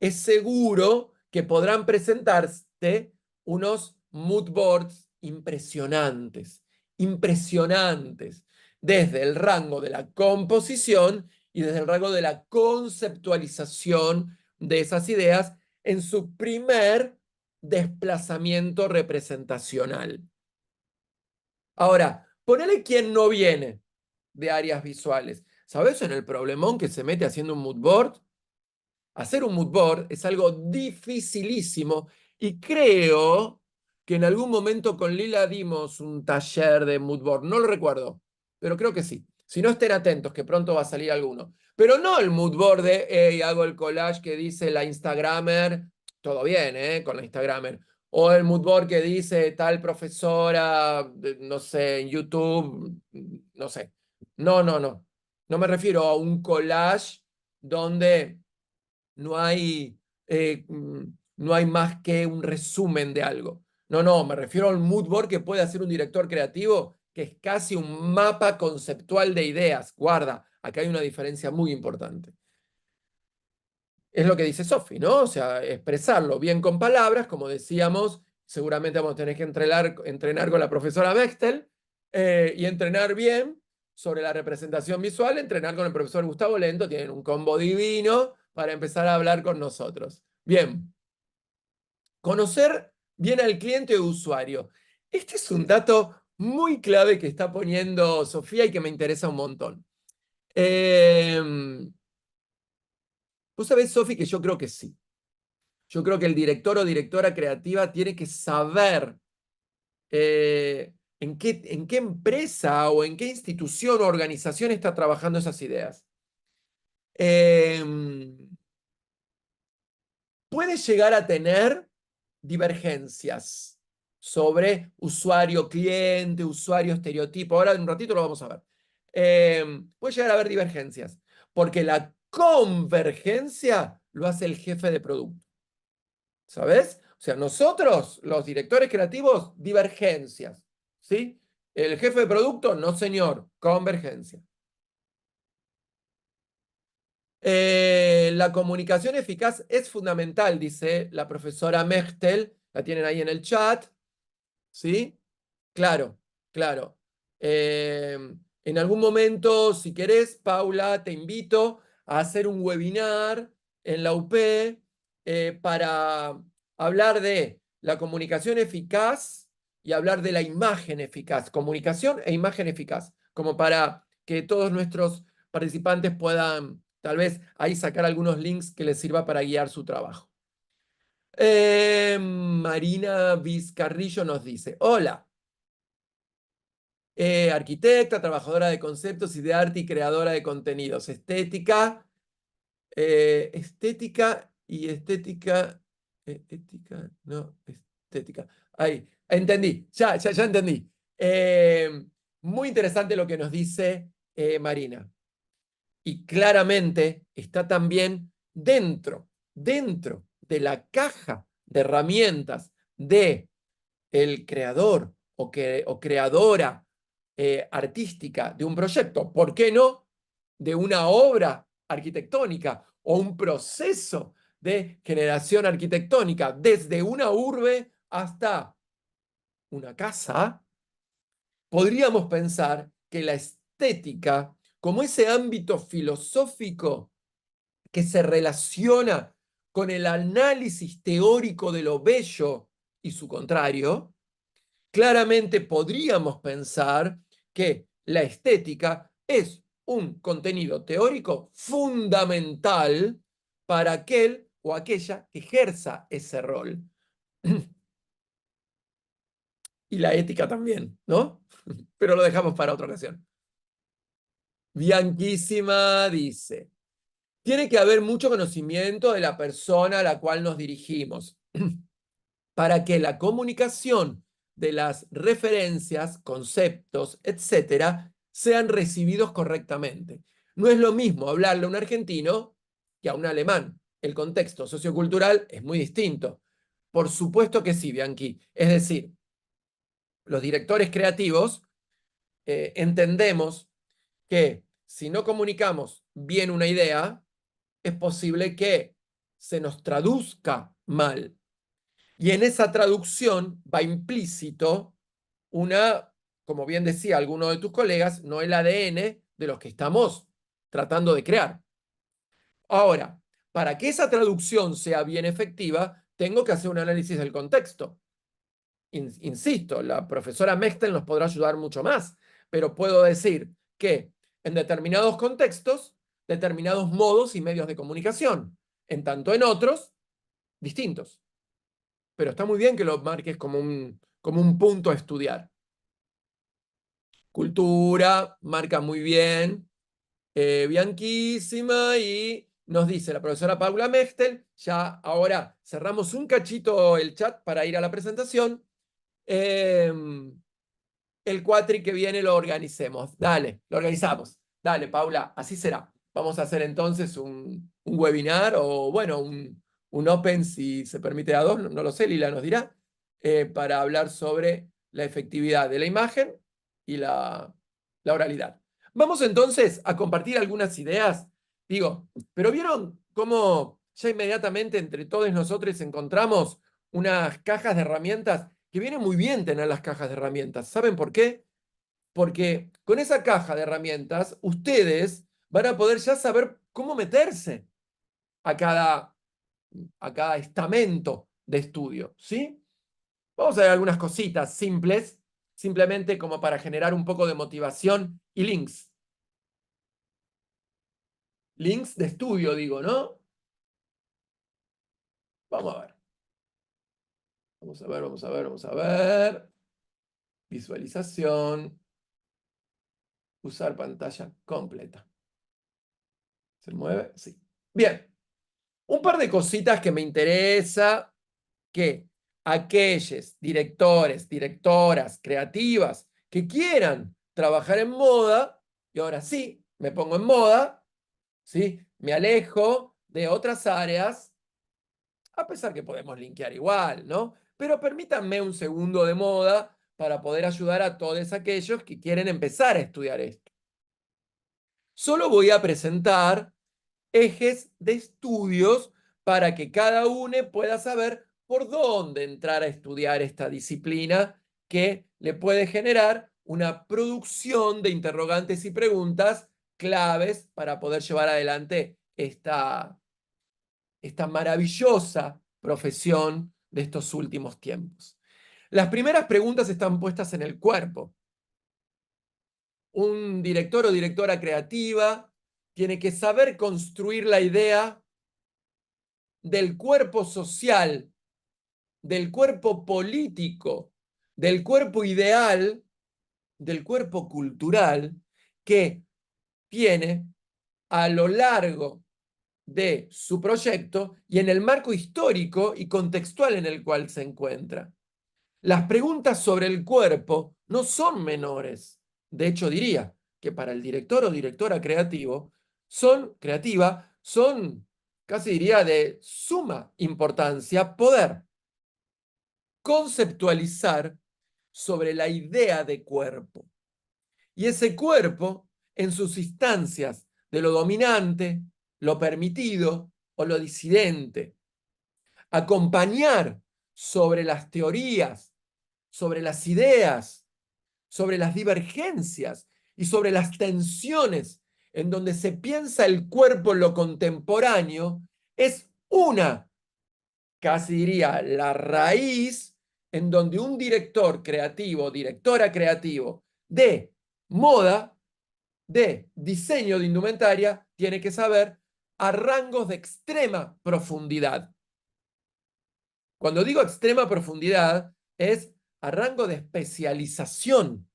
A: es seguro que podrán presentarte unos mood boards impresionantes, impresionantes, desde el rango de la composición y desde el rango de la conceptualización de esas ideas en su primer desplazamiento representacional. Ahora, ponele quien no viene de áreas visuales. ¿Sabes en el problemón que se mete haciendo un mood board? Hacer un mood board es algo dificilísimo y creo que en algún momento con Lila dimos un taller de mood board, no lo recuerdo, pero creo que sí. Si no, estén atentos, que pronto va a salir alguno. Pero no el mood board de, hey, hago el collage que dice la Instagramer, todo bien, con la Instagramer. O el mood board que dice tal profesora, no sé, en YouTube, no sé. No, no, no. No me refiero a un collage donde no hay, no hay más que un resumen de algo. No, no, me refiero al mood board que puede hacer un director creativo, que es casi un mapa conceptual de ideas. Guarda, acá hay una diferencia muy importante. Es lo que dice Sophie, ¿no? O sea, expresarlo bien con palabras, como decíamos, seguramente vamos a tener que entrenar con la profesora Bechtel y entrenar bien sobre la representación visual, entrenar con el profesor Gustavo Lento, tienen un combo divino para empezar a hablar con nosotros. Bien, conocer bien al cliente o usuario. Este es un dato muy clave que está poniendo Sofía y que me interesa un montón. Vos sabés, Sofi, que yo creo que sí. Yo creo que el director o directora creativa tiene que saber en qué empresa o en qué institución o organización está trabajando esas ideas. Eh, puede llegar a tener divergencias sobre usuario-cliente, usuario-estereotipo. Ahora en un ratito lo vamos a ver. Puede llegar a haber divergencias, porque la convergencia lo hace el jefe de producto. ¿Sabes? O sea, nosotros, los directores creativos, divergencias. ¿Sí? El jefe de producto, no señor, convergencia. La comunicación eficaz es fundamental, dice la profesora Mechtel, la tienen ahí en el chat, ¿sí? Claro, claro. En algún momento, si querés, Paula, te invito a hacer un webinar en la UP para hablar de la comunicación eficaz y hablar de la imagen eficaz, comunicación e imagen eficaz, como para que todos nuestros participantes puedan tal vez ahí sacar algunos links que les sirva para guiar su trabajo. Marina Vizcarrillo nos dice, hola, arquitecta, trabajadora de conceptos y de arte y creadora de contenidos, estética y estética, ética, no, estética. Ahí, entendí, ya entendí. Muy interesante lo que nos dice Marina. Y claramente está también dentro de la caja de herramientas de el creador o creadora artística de un proyecto, ¿por qué no? De una obra arquitectónica o un proceso de generación arquitectónica, desde una urbe hasta una casa, podríamos pensar que la estética, como ese ámbito filosófico que se relaciona con el análisis teórico de lo bello y su contrario, claramente podríamos pensar que la estética es un contenido teórico fundamental para aquel o aquella que ejerza ese rol. Y la ética también, ¿no? Pero lo dejamos para otra ocasión. Bianquísima dice, tiene que haber mucho conocimiento de la persona a la cual nos dirigimos para que la comunicación de las referencias, conceptos, etcétera, sean recibidos correctamente. No es lo mismo hablarle a un argentino que a un alemán. El contexto sociocultural es muy distinto. Por supuesto que sí, Bianchi. Es decir, los directores creativos entendemos que si no comunicamos bien una idea, es posible que se nos traduzca mal. Y en esa traducción va implícito una, como bien decía alguno de tus colegas, no el ADN de los que estamos tratando de crear. Ahora, para que esa traducción sea bien efectiva, tengo que hacer un análisis del contexto. Insisto, la profesora Mechtel nos podrá ayudar mucho más, pero puedo decir que en determinados contextos, determinados modos y medios de comunicación, en tanto en otros, distintos. pero está muy bien que lo marques como un punto a estudiar. Cultura, marca muy bien. Bianquísima, y nos dice la profesora Paula Mechtel, ya ahora cerramos un cachito el chat para ir a la presentación. El cuatri que viene lo organicemos. Dale, lo organizamos. Dale, Paula, así será. Vamos a hacer entonces un webinar o, bueno, un open, si se permite a dos, no lo sé, Lila nos dirá, para hablar sobre la efectividad de la imagen y la oralidad. Vamos entonces a compartir algunas ideas. Digo, pero ¿vieron cómo ya inmediatamente entre todos nosotros encontramos unas cajas de herramientas que viene muy bien tener las cajas de herramientas? ¿Saben por qué? Porque con esa caja de herramientas, ustedes van a poder ya saber cómo meterse a cada estamento de estudio, ¿sí? Vamos a ver algunas cositas simples, simplemente como para generar un poco de motivación y links. Links de estudio, digo, ¿no? Vamos a ver. Vamos a ver, vamos a ver, vamos a ver. Visualización. Usar pantalla completa. ¿Se mueve? Sí. Bien. Un par de cositas que me interesa que aquellos directores, directoras, creativas que quieran trabajar en moda, y ahora sí, me pongo en moda, ¿sí? Me alejo de otras áreas, a pesar que podemos linkear igual, ¿no? Pero permítanme un segundo de moda para poder ayudar a todos aquellos que quieren empezar a estudiar esto. Solo voy a presentar ejes de estudios para que cada uno pueda saber por dónde entrar a estudiar esta disciplina que le puede generar una producción de interrogantes y preguntas claves para poder llevar adelante esta maravillosa profesión de estos últimos tiempos. Las primeras preguntas están puestas en el cuerpo. Un director o directora creativa tiene que saber construir la idea del cuerpo social, del cuerpo político, del cuerpo ideal, del cuerpo cultural que tiene a lo largo de su proyecto y en el marco histórico y contextual en el cual se encuentra. Las preguntas sobre el cuerpo no son menores. De hecho, diría que para el director o directora creativa, son casi diría de suma importancia poder conceptualizar sobre la idea de cuerpo. Y ese cuerpo, en sus instancias de lo dominante, lo permitido o lo disidente, acompañar sobre las teorías, sobre las ideas, sobre las divergencias y sobre las tensiones en donde se piensa el cuerpo en lo contemporáneo, es una, casi diría, la raíz en donde un director creativo, directora creativo de moda, de diseño de indumentaria, tiene que saber a rangos de extrema profundidad. Cuando digo extrema profundidad, es a rango de especialización,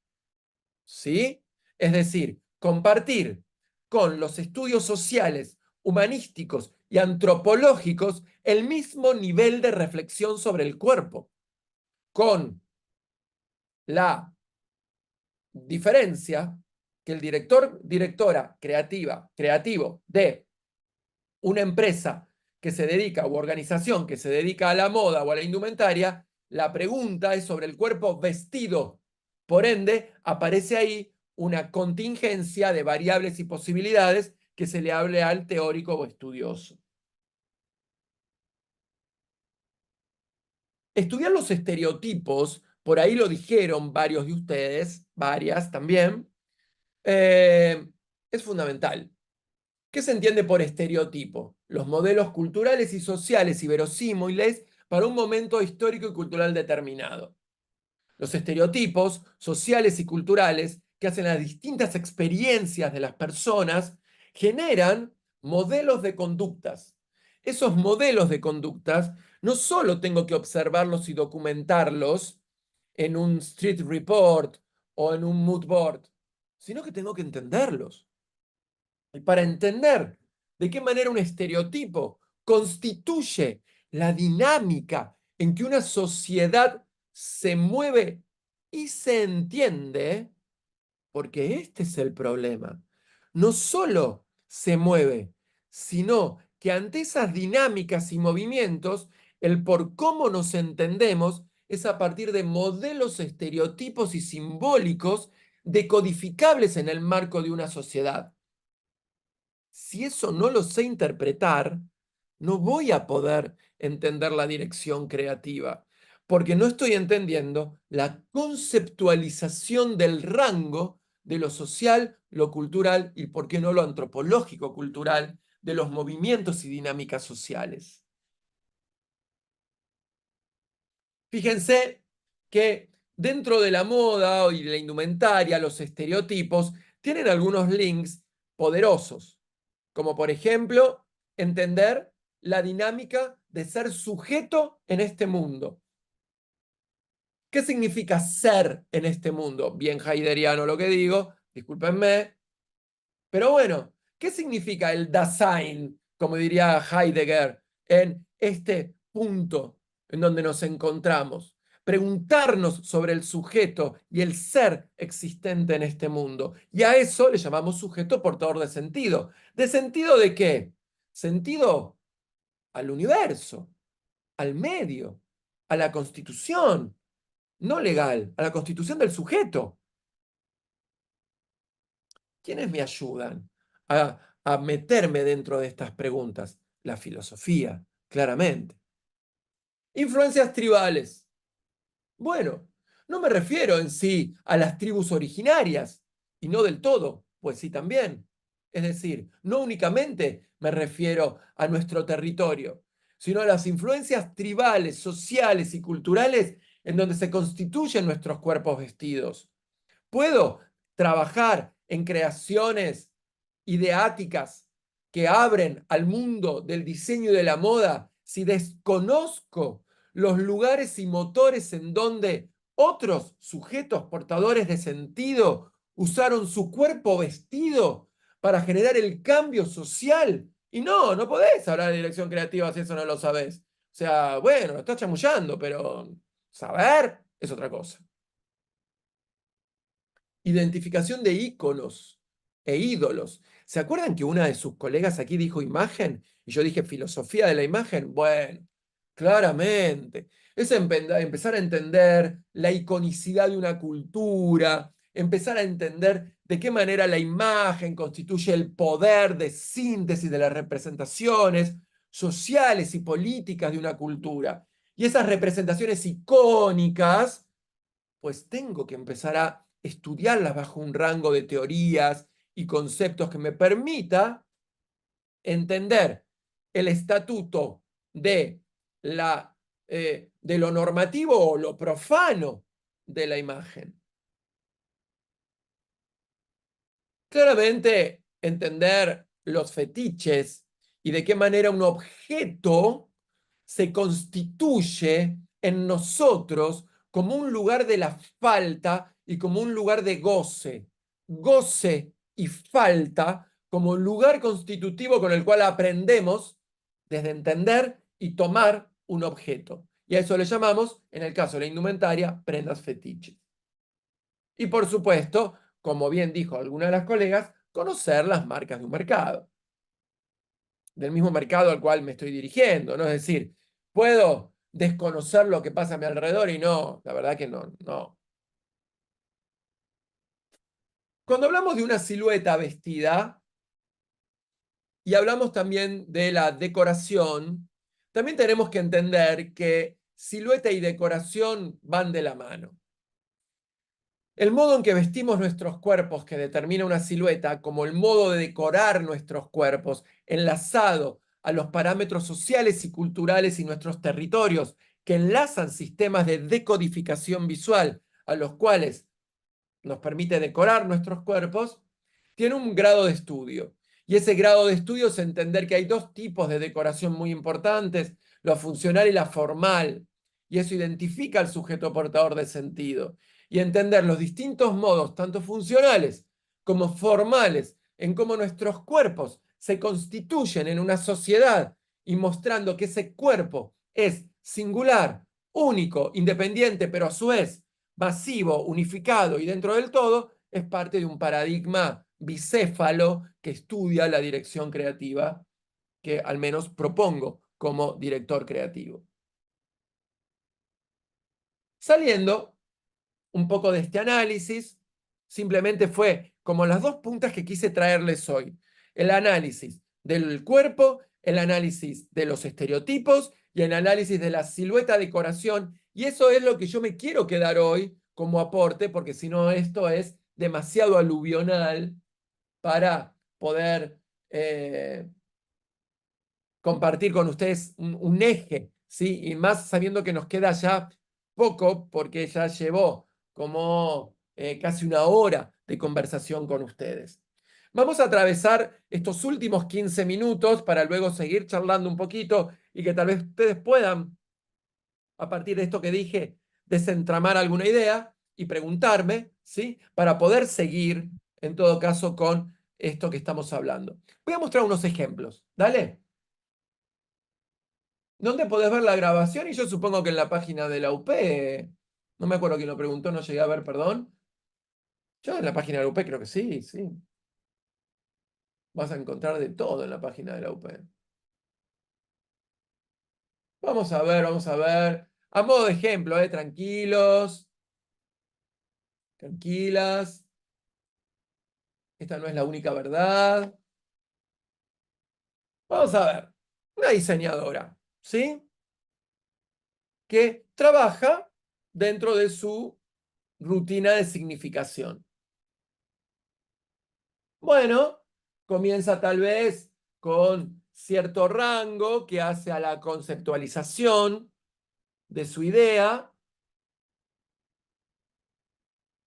A: ¿sí? Es decir, compartir con los estudios sociales, humanísticos y antropológicos el mismo nivel de reflexión sobre el cuerpo, con la diferencia que el director, directora creativo de una empresa que se dedica, u organización que se dedica a la moda o a la indumentaria, la pregunta es sobre el cuerpo vestido. Por ende, aparece ahí una contingencia de variables y posibilidades que se le hable al teórico o estudioso. Estudiar los estereotipos, por ahí lo dijeron varios de ustedes, varias también, es fundamental. ¿Qué se entiende por estereotipo? Los modelos culturales y sociales y verosímiles para un momento histórico y cultural determinado. Los estereotipos sociales y culturales que hacen las distintas experiencias de las personas generan modelos de conductas. Esos modelos de conductas no solo tengo que observarlos y documentarlos en un street report o en un mood board, sino que tengo que entenderlos. Y para entender de qué manera un estereotipo constituye la dinámica en que una sociedad se mueve y se entiende, porque este es el problema. No solo se mueve, sino que ante esas dinámicas y movimientos, el por cómo nos entendemos es a partir de modelos estereotipos y simbólicos decodificables en el marco de una sociedad. Si eso no lo sé interpretar, no voy a poder entender la dirección creativa, porque no estoy entendiendo la conceptualización del rango de lo social, lo cultural y, por qué no, lo antropológico-cultural de los movimientos y dinámicas sociales. Fíjense que dentro de la moda y de la indumentaria, los estereotipos tienen algunos links poderosos, como por ejemplo entender la dinámica de ser sujeto en este mundo. ¿Qué significa ser en este mundo? Bien heideggeriano lo que digo, discúlpenme, pero bueno, ¿qué significa el Dasein, como diría Heidegger, en este punto en donde nos encontramos? Preguntarnos sobre el sujeto y el ser existente en este mundo. Y a eso le llamamos sujeto portador de sentido. ¿De sentido de qué? Sentido al universo, al medio, a la constitución, no legal, a la constitución del sujeto. ¿Quiénes me ayudan a meterme dentro de estas preguntas? La filosofía, claramente. Influencias tribales. Bueno, no me refiero en sí a las tribus originarias, y no del todo, pues sí también. Es decir, no únicamente me refiero a nuestro territorio, sino a las influencias tribales, sociales y culturales en donde se constituyen nuestros cuerpos vestidos. Puedo trabajar en creaciones ideáticas que abren al mundo del diseño y de la moda si desconozco los lugares y motores en donde otros sujetos portadores de sentido usaron su cuerpo vestido para generar el cambio social. Y no, no podés hablar de dirección creativa si eso no lo sabés. O sea, bueno, lo estás chamullando, pero saber es otra cosa. Identificación de íconos e ídolos. ¿Se acuerdan que una de sus colegas aquí dijo imagen? Y yo dije filosofía de la imagen. Bueno, claramente. Es empezar a entender la iconicidad de una cultura, empezar a entender de qué manera la imagen constituye el poder de síntesis de las representaciones sociales y políticas de una cultura. Y esas representaciones icónicas pues tengo que empezar a estudiarlas bajo un rango de teorías y conceptos que me permita entender el estatuto de, de lo normativo o lo profano de la imagen. Claramente, entender los fetiches y de qué manera un objeto se constituye en nosotros como un lugar de la falta y como un lugar de goce. Goce y falta como un lugar constitutivo con el cual aprendemos desde entender y tomar un objeto. Y a eso le llamamos, en el caso de la indumentaria, prendas fetiches. Y por supuesto, como bien dijo alguna de las colegas, conocer las marcas de un mercado, del mismo mercado al cual me estoy dirigiendo, ¿no? Es decir, puedo desconocer lo que pasa a mi alrededor y no, la verdad que no, no. Cuando hablamos de una silueta vestida y hablamos también de la decoración, también tenemos que entender que silueta y decoración van de la mano. El modo en que vestimos nuestros cuerpos que determina una silueta, como el modo de decorar nuestros cuerpos, enlazado a los parámetros sociales y culturales y nuestros territorios, que enlazan sistemas de decodificación visual a los cuales nos permite decorar nuestros cuerpos, tiene un grado de estudio. Y ese grado de estudio es entender que hay dos tipos de decoración muy importantes. lo funcional y la formal. Y eso identifica al sujeto portador de sentido. Y entender los distintos modos, tanto funcionales como formales, en cómo nuestros cuerpos se constituyen en una sociedad y mostrando que ese cuerpo es singular, único, independiente, pero a su vez masivo, unificado y dentro del todo, es parte de un paradigma bicéfalo que estudia la dirección creativa que al menos propongo como director creativo. Saliendo un poco de este análisis, simplemente fue como las dos puntas que quise traerles hoy. El análisis del cuerpo, el análisis de los estereotipos y el análisis de la silueta decoración. Y eso es lo que yo me quiero quedar hoy como aporte, porque si no esto es demasiado aluvional para poder compartir con ustedes un eje, ¿sí? Y más sabiendo que nos queda ya poco, porque ya llevó como casi una hora de conversación con ustedes. Vamos a atravesar estos últimos 15 minutos para luego seguir charlando un poquito y que tal vez ustedes puedan, a partir de esto que dije, desentramar alguna idea y preguntarme, ¿sí? Para poder seguir, en todo caso, con esto que estamos hablando. Voy a mostrar unos ejemplos. Dale. ¿Dónde podés ver la grabación? Y yo supongo que en la página de la UP. No me acuerdo quién lo preguntó, no llegué a ver, perdón. Yo en la página de la UP creo que sí, sí. Vas a encontrar de todo en la página de la UP. Vamos a ver, vamos a ver. A modo de ejemplo, tranquilos, tranquilas. Esta no es la única verdad. Vamos a ver. Una diseñadora, ¿sí? Que trabaja dentro de su rutina de significación. Bueno, comienza tal vez con cierto rango que hace a la conceptualización de su idea,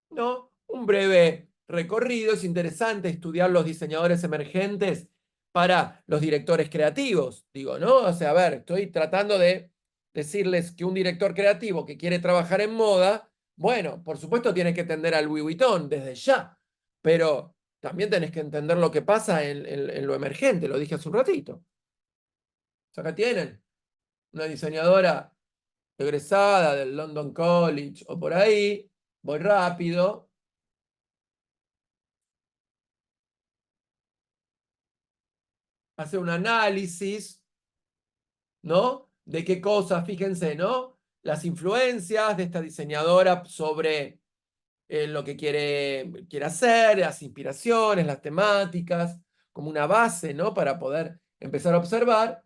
A: ¿no? Un breve recorrido. Es interesante estudiar los diseñadores emergentes para los directores creativos, digo, ¿no? O sea, a ver, estoy tratando de decirles que un director creativo que quiere trabajar en moda, bueno, por supuesto tiene que entender al Louis Vuitton desde ya, pero también tenés que entender lo que pasa en lo emergente, lo dije hace un ratito. Acá tienen una diseñadora egresada del London College o por ahí, voy rápido. Hacer un análisis, ¿no? De qué cosas, fíjense, ¿no? Las influencias de esta diseñadora sobre lo que quiere hacer, las inspiraciones, las temáticas, como una base, ¿no? Para poder empezar a observar.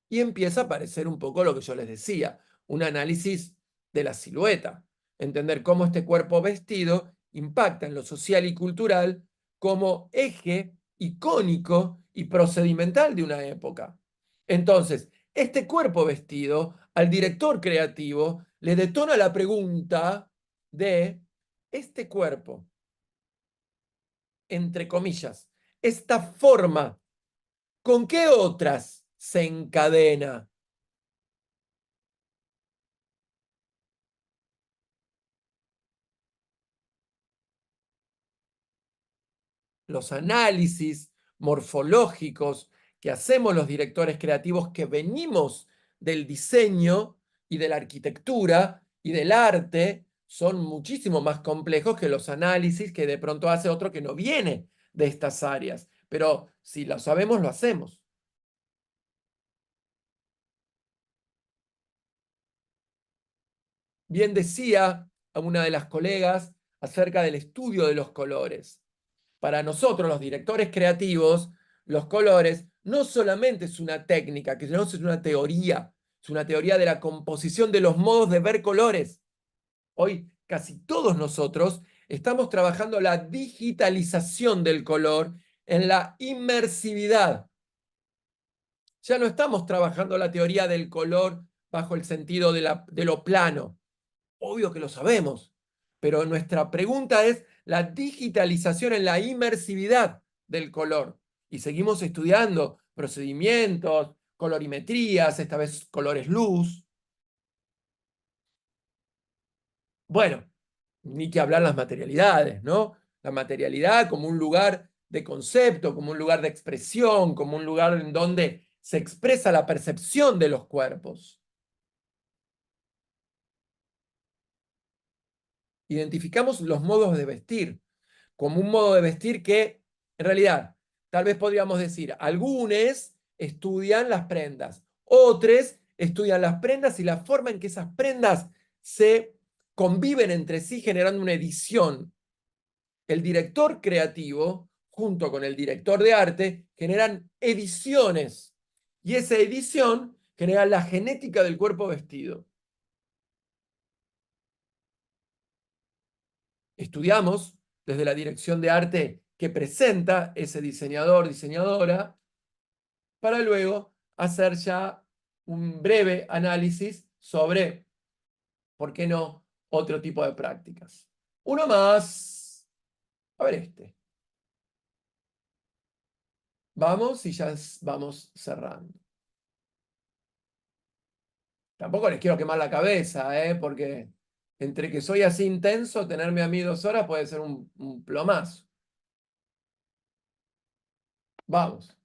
A: Y empieza a aparecer un poco lo que yo les decía, un análisis de la silueta, entender cómo este cuerpo vestido impacta en lo social y cultural como eje icónico y procedimental de una época. Entonces, este cuerpo vestido al director creativo le detona la pregunta de este cuerpo, entre comillas, esta forma, ¿con qué otras se encadena? Los análisis morfológicos que hacemos los directores creativos que venimos del diseño y de la arquitectura y del arte son muchísimo más complejos que los análisis que de pronto hace otro que no viene de estas áreas. Pero si lo sabemos, lo hacemos. Bien decía a una de las colegas acerca del estudio de los colores. Para nosotros, los directores creativos, los colores no solamente es una técnica, que no es una teoría, es una teoría de la composición de los modos de ver colores. Hoy casi todos nosotros estamos trabajando la digitalización del color en la inmersividad. Ya no estamos trabajando la teoría del color bajo el sentido de lo plano. Obvio que lo sabemos, pero nuestra pregunta es la digitalización en la inmersividad del color. Y seguimos estudiando procedimientos, colorimetrías, esta vez colores luz. Bueno, ni que hablar las materialidades, ¿no? La materialidad como un lugar de concepto, como un lugar de expresión, como un lugar en donde se expresa la percepción de los cuerpos. Identificamos los modos de vestir como un modo de vestir que, en realidad, tal vez podríamos decir, algunos estudian las prendas, otros estudian las prendas y la forma en que esas prendas se conviven entre sí generando una edición. El director creativo, junto con el director de arte, generan ediciones y esa edición genera la genética del cuerpo vestido. Estudiamos desde la dirección de arte que presenta ese diseñador, diseñadora, para luego hacer ya un breve análisis sobre, ¿por qué no?, otro tipo de prácticas. Uno más. A ver este. Vamos y ya vamos cerrando. Tampoco les quiero quemar la cabeza, porque entre que soy así intenso, tenerme a mí 2 horas puede ser un plomazo. Vamos.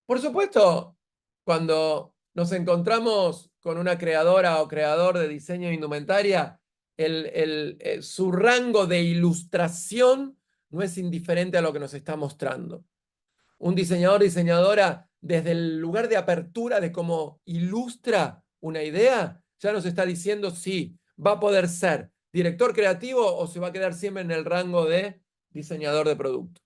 A: Por supuesto, cuando nos encontramos con una creadora o creador de diseño de indumentaria, su rango de ilustración no es indiferente a lo que nos está mostrando. Un diseñador, diseñadora, desde el lugar de apertura de cómo ilustra una idea, ya nos está diciendo si va a poder ser director creativo o se va a quedar siempre en el rango de diseñador de producto.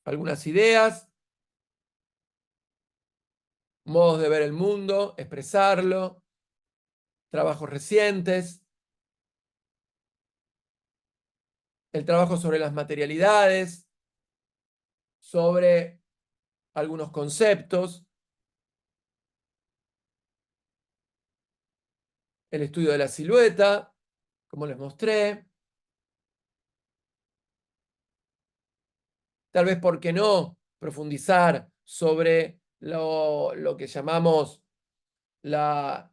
A: Algunas ideas, modos de ver el mundo, expresarlo, trabajos recientes, el trabajo sobre las materialidades, sobre algunos conceptos, el estudio de la silueta, como les mostré, tal vez, ¿por qué no?, profundizar sobre lo que llamamos la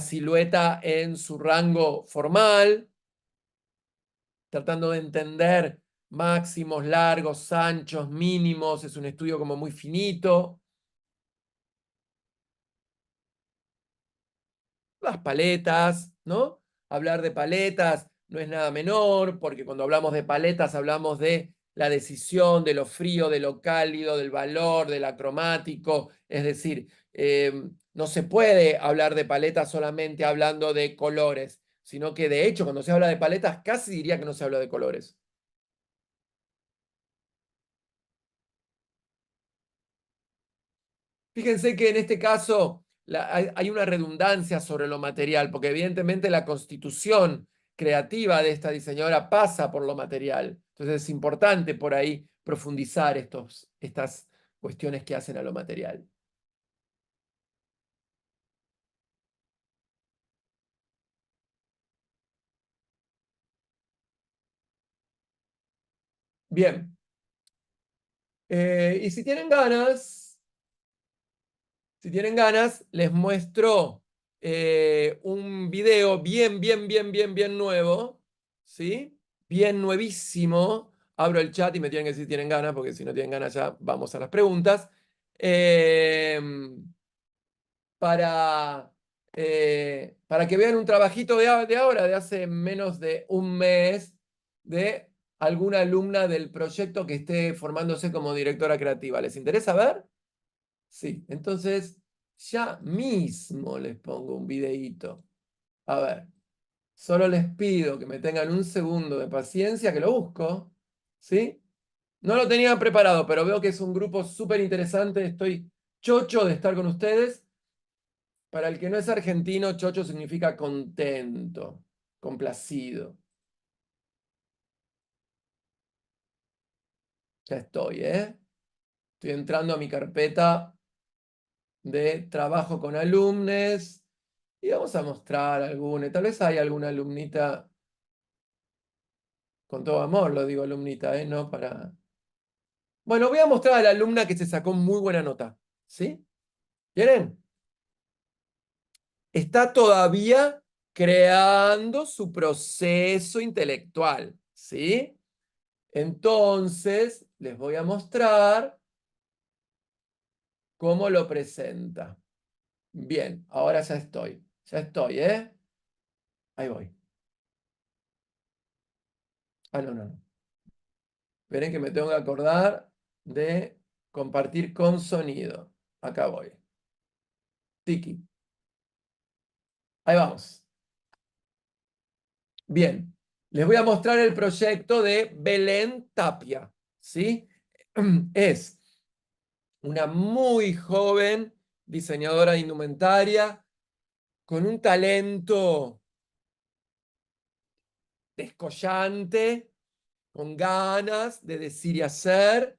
A: silueta en su rango formal, tratando de entender máximos, largos, anchos, mínimos, es un estudio como muy finito. Las paletas, ¿no? Hablar de paletas no es nada menor, porque cuando hablamos de paletas hablamos de la decisión, de lo frío, de lo cálido, del valor, del acromático, es decir, no se puede hablar de paletas solamente hablando de colores, sino que de hecho cuando se habla de paletas casi diría que no se habla de colores. Fíjense que en este caso hay una redundancia sobre lo material, porque evidentemente la constitución creativa de esta diseñadora pasa por lo material. Entonces es importante por ahí profundizar estas cuestiones que hacen a lo material. Bien. Y si tienen ganas, les muestro un video bien nuevo, ¿sí? Bien nuevísimo. Abro el chat y me tienen que decir si tienen ganas, porque si no tienen ganas ya vamos a las preguntas. Eh, para que vean un trabajito de ahora, de hace menos de un mes, de alguna alumna del proyecto que esté formándose como directora creativa. ¿Les interesa ver? Sí, entonces ya mismo les pongo un videíto. A ver, solo les pido que me tengan un segundo de paciencia, que lo busco, ¿sí? No lo tenía preparado, pero veo que es un grupo súper interesante. Estoy chocho de estar con ustedes. Para el que no es argentino, chocho significa contento, complacido. Ya estoy, ¿eh? Estoy entrando a mi carpeta de trabajo con alumnos. Y vamos a mostrar alguna, tal vez hay alguna alumnita, con todo amor lo digo alumnita, no para... Bueno, voy a mostrar a la alumna que se sacó muy buena nota, ¿sí? ¿Quieren? Está todavía creando su proceso intelectual, ¿sí? Entonces, les voy a mostrar cómo lo presenta. Bien, ahora ya estoy, ¿eh? Ahí voy. Ah, no, no, no. Esperen que me tengo que acordar de compartir con sonido. Acá voy. Tiki. Ahí vamos. Bien, les voy a mostrar el proyecto de Belén Tapia, ¿sí? Es una muy joven diseñadora de indumentaria con un talento descollante, con ganas de decir y hacer,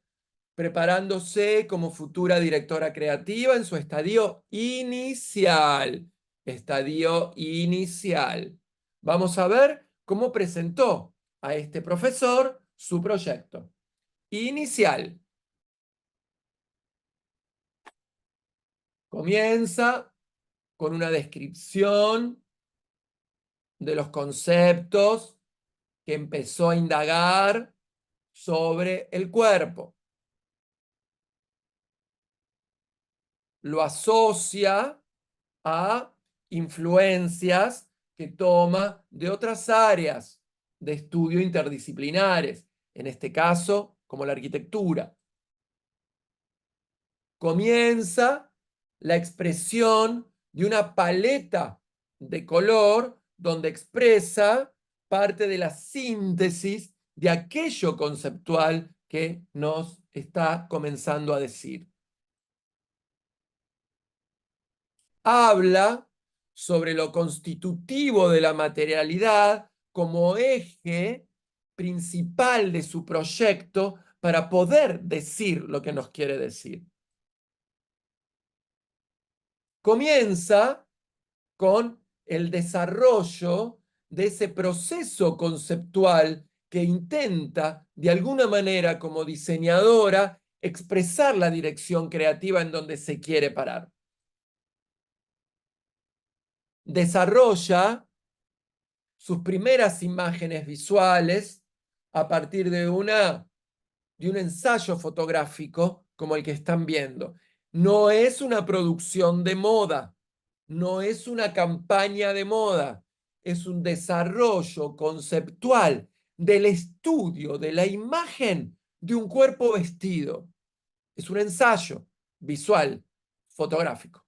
A: preparándose como futura directora creativa en su estadio inicial. Estadio inicial. Vamos a ver cómo presentó a este profesor su proyecto. Inicial. Comienza con una descripción de los conceptos que empezó a indagar sobre el cuerpo. Lo asocia a influencias que toma de otras áreas de estudio interdisciplinares, en este caso como la arquitectura. Comienza la expresión de una paleta de color donde expresa parte de la síntesis de aquello conceptual que nos está comenzando a decir. Habla sobre lo constitutivo de la materialidad como eje principal de su proyecto para poder decir lo que nos quiere decir. Comienza con el desarrollo de ese proceso conceptual que intenta, de alguna manera, como diseñadora, expresar la dirección creativa en donde se quiere parar. Desarrolla sus primeras imágenes visuales a partir de un ensayo fotográfico como el que están viendo. No es una producción de moda, no es una campaña de moda, es un desarrollo conceptual del estudio de la imagen de un cuerpo vestido. Es un ensayo visual, fotográfico.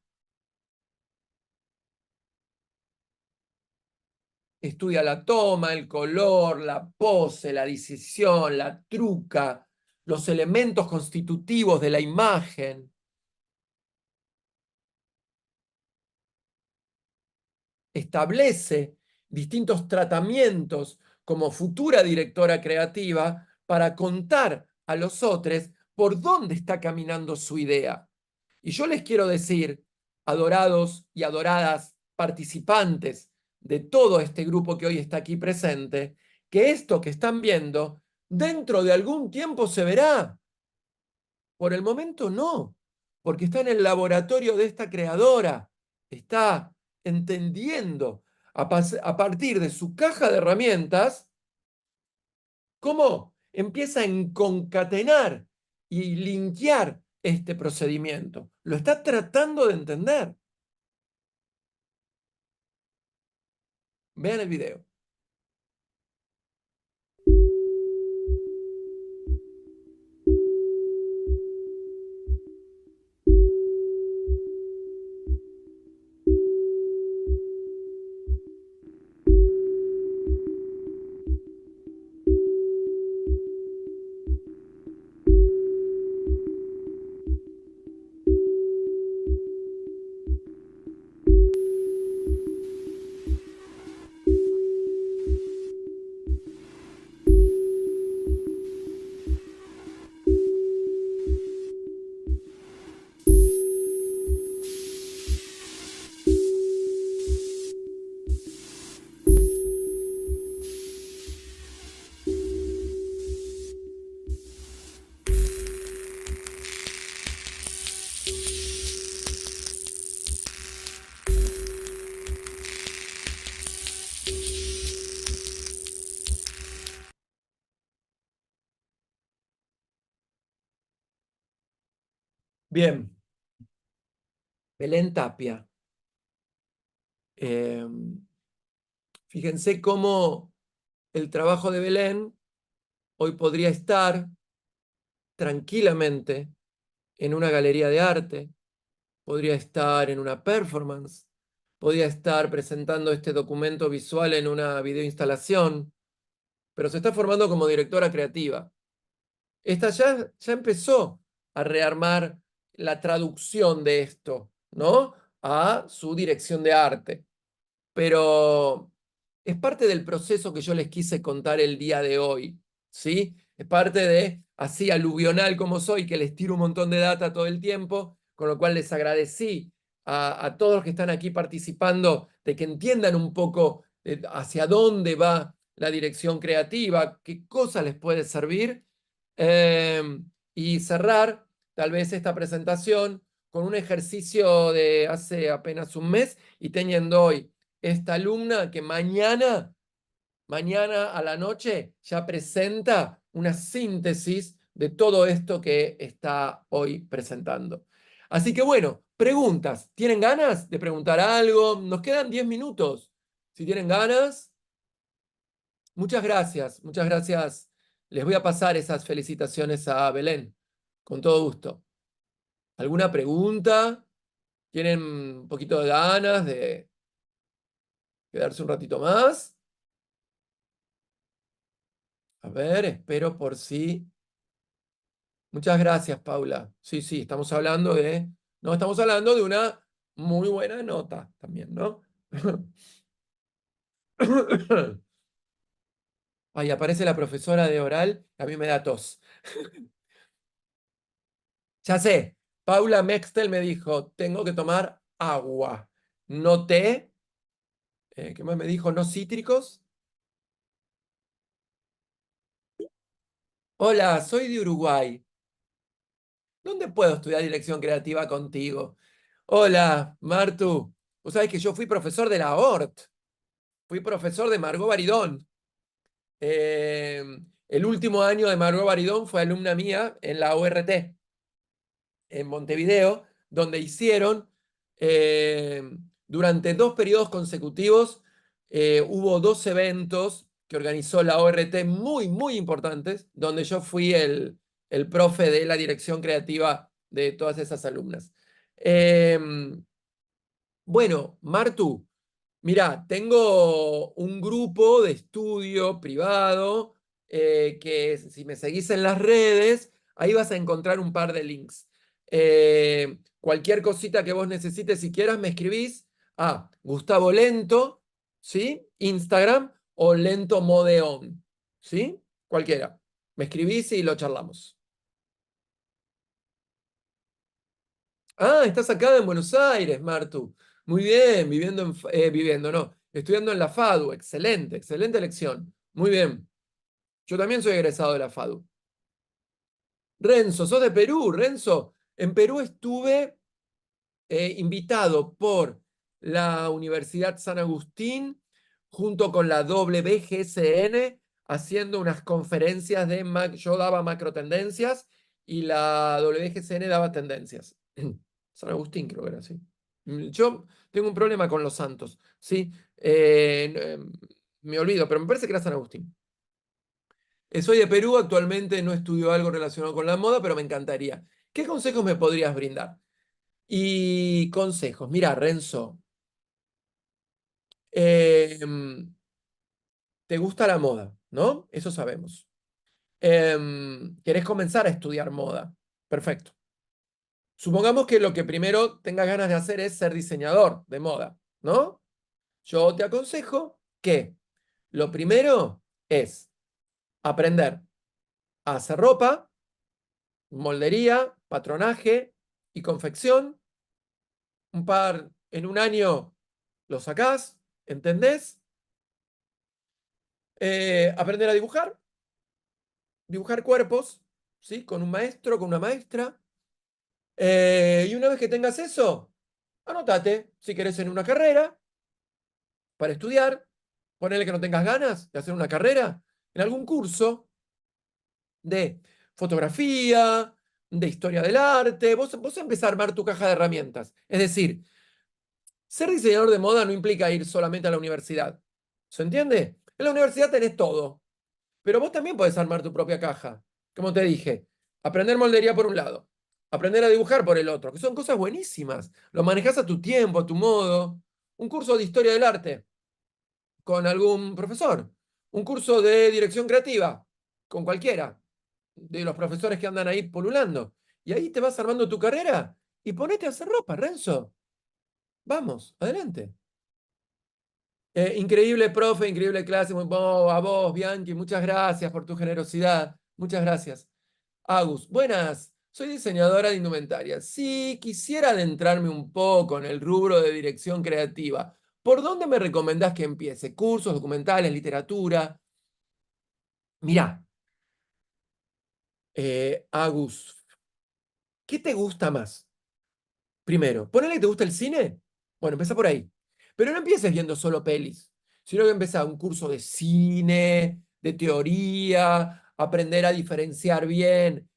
A: Estudia la toma, el color, la pose, la decisión, la truca, los elementos constitutivos de la imagen. Establece distintos tratamientos como futura directora creativa para contar a los otros por dónde está caminando su idea. Y yo les quiero decir, adorados y adoradas participantes de todo este grupo que hoy está aquí presente, que esto que están viendo dentro de algún tiempo se verá. Por el momento no, porque está en el laboratorio de esta creadora, está entendiendo a partir de su caja de herramientas cómo empieza a concatenar y linkear este procedimiento. Lo está tratando de entender. Vean el video. Bien, Belén Tapia. Eh, Fíjense cómo el trabajo de Belén hoy podría estar tranquilamente en una galería de arte, podría estar en una performance, podría estar presentando este documento visual en una videoinstalación, pero se está formando como directora creativa. Esta ya empezó a rearmar la traducción de esto, ¿no? A su dirección de arte. Pero es parte del proceso que yo les quise contar el día de hoy, ¿sí? Es parte de, así aluvional como soy, que les tiro un montón de data todo el tiempo, con lo cual les agradecí a todos los que están aquí participando de que entiendan un poco hacia dónde va la dirección creativa, qué cosa les puede servir, y cerrar tal vez esta presentación con un ejercicio de hace apenas un mes y teniendo hoy esta alumna que mañana a la noche ya presenta una síntesis de todo esto que está hoy presentando. Así que bueno, preguntas. ¿Tienen ganas de preguntar algo? Nos quedan 10 minutos. Si tienen ganas, muchas gracias, muchas gracias. Les voy a pasar esas felicitaciones a Belén, con todo gusto. ¿Alguna pregunta? ¿Tienen un poquito de ganas de quedarse un ratito más? A ver, espero por sí. Muchas gracias, Paula. Sí, sí, estamos hablando de, no, estamos hablando de una muy buena nota también, ¿no? Ahí aparece la profesora de oral, a mí me da tos. Ya sé, Paula Mextel me dijo, tengo que tomar agua, no té. ¿Qué más me dijo? ¿No cítricos? Hola, soy de Uruguay. ¿Dónde puedo estudiar dirección creativa contigo? Hola, Martu. Vos sabés que yo fui profesor de la ORT, fui profesor de Margot Baridón. Eh, el último año de Margot Baridón fue alumna mía en la ORT, en Montevideo, donde hicieron eh, durante 2 periodos consecutivos, hubo 2 eventos que organizó la ORT muy, muy importantes, donde yo fui el profe de la dirección creativa de todas esas alumnas. Eh, bueno, Martu, mira, tengo un grupo de estudio privado que si me seguís en las redes, ahí vas a encontrar un par de links. Cualquier cosita que vos necesites, si quieras, me escribís a Gustavo Lento, ¿sí? Instagram o Lento Modeón, ¿sí? Cualquiera. Me escribís y lo charlamos. Ah, estás acá en Buenos Aires, Martu. Muy bien, viviendo, no, estudiando en la FADU. Excelente, excelente elección. Muy bien. Yo también soy egresado de la FADU. Renzo, sos de Perú, Renzo. En Perú estuve invitado por la Universidad San Agustín junto con la WGSN haciendo unas conferencias yo daba macrotendencias y la WGSN daba tendencias. San Agustín creo que era así. Yo tengo un problema con los santos, ¿sí? Me olvido, pero me parece que era San Agustín. Soy de Perú, actualmente no estudio algo relacionado con la moda, pero me encantaría. ¿Qué consejos me podrías brindar? Y consejos. Mira, Renzo, te gusta la moda, ¿no? Eso sabemos. ¿Querés comenzar a estudiar moda? Perfecto. Supongamos que lo que primero tengas ganas de hacer es ser diseñador de moda, ¿no? Yo te aconsejo que lo primero es aprender a hacer ropa, moldería, patronaje y confección. En un año lo sacás, ¿entendés? Aprender a dibujar cuerpos, ¿sí? Con un maestro, con una maestra. Y una vez que tengas eso, anótate si querés en una carrera para estudiar. Ponele que no tengas ganas de hacer una carrera en algún curso de fotografía, de historia del arte, vos empezás a armar tu caja de herramientas. Es decir, ser diseñador de moda no implica ir solamente a la universidad. ¿Se entiende? En la universidad tenés todo, pero vos también podés armar tu propia caja. Como te dije, aprender moldería por un lado, aprender a dibujar por el otro, que son cosas buenísimas. Lo manejás a tu tiempo, a tu modo. Un curso de historia del arte con algún profesor. Un curso de dirección creativa con cualquiera de los profesores que andan ahí polulando. Y ahí te vas armando tu carrera y ponete a hacer ropa, Renzo. Vamos, adelante. Increíble, profe, increíble clase. A vos, Bianchi, muchas gracias por tu generosidad. Muchas gracias. Agus, buenas. Soy diseñadora de indumentaria. Si quisiera adentrarme un poco en el rubro de dirección creativa, ¿por dónde me recomendás que empiece? ¿Cursos, documentales, literatura? Mirá, Agus, ¿qué te gusta más? Primero, ponele que te gusta el cine. Bueno, empieza por ahí. Pero no empieces viendo solo pelis, sino que empieza un curso de cine, de teoría, aprender a diferenciar bien,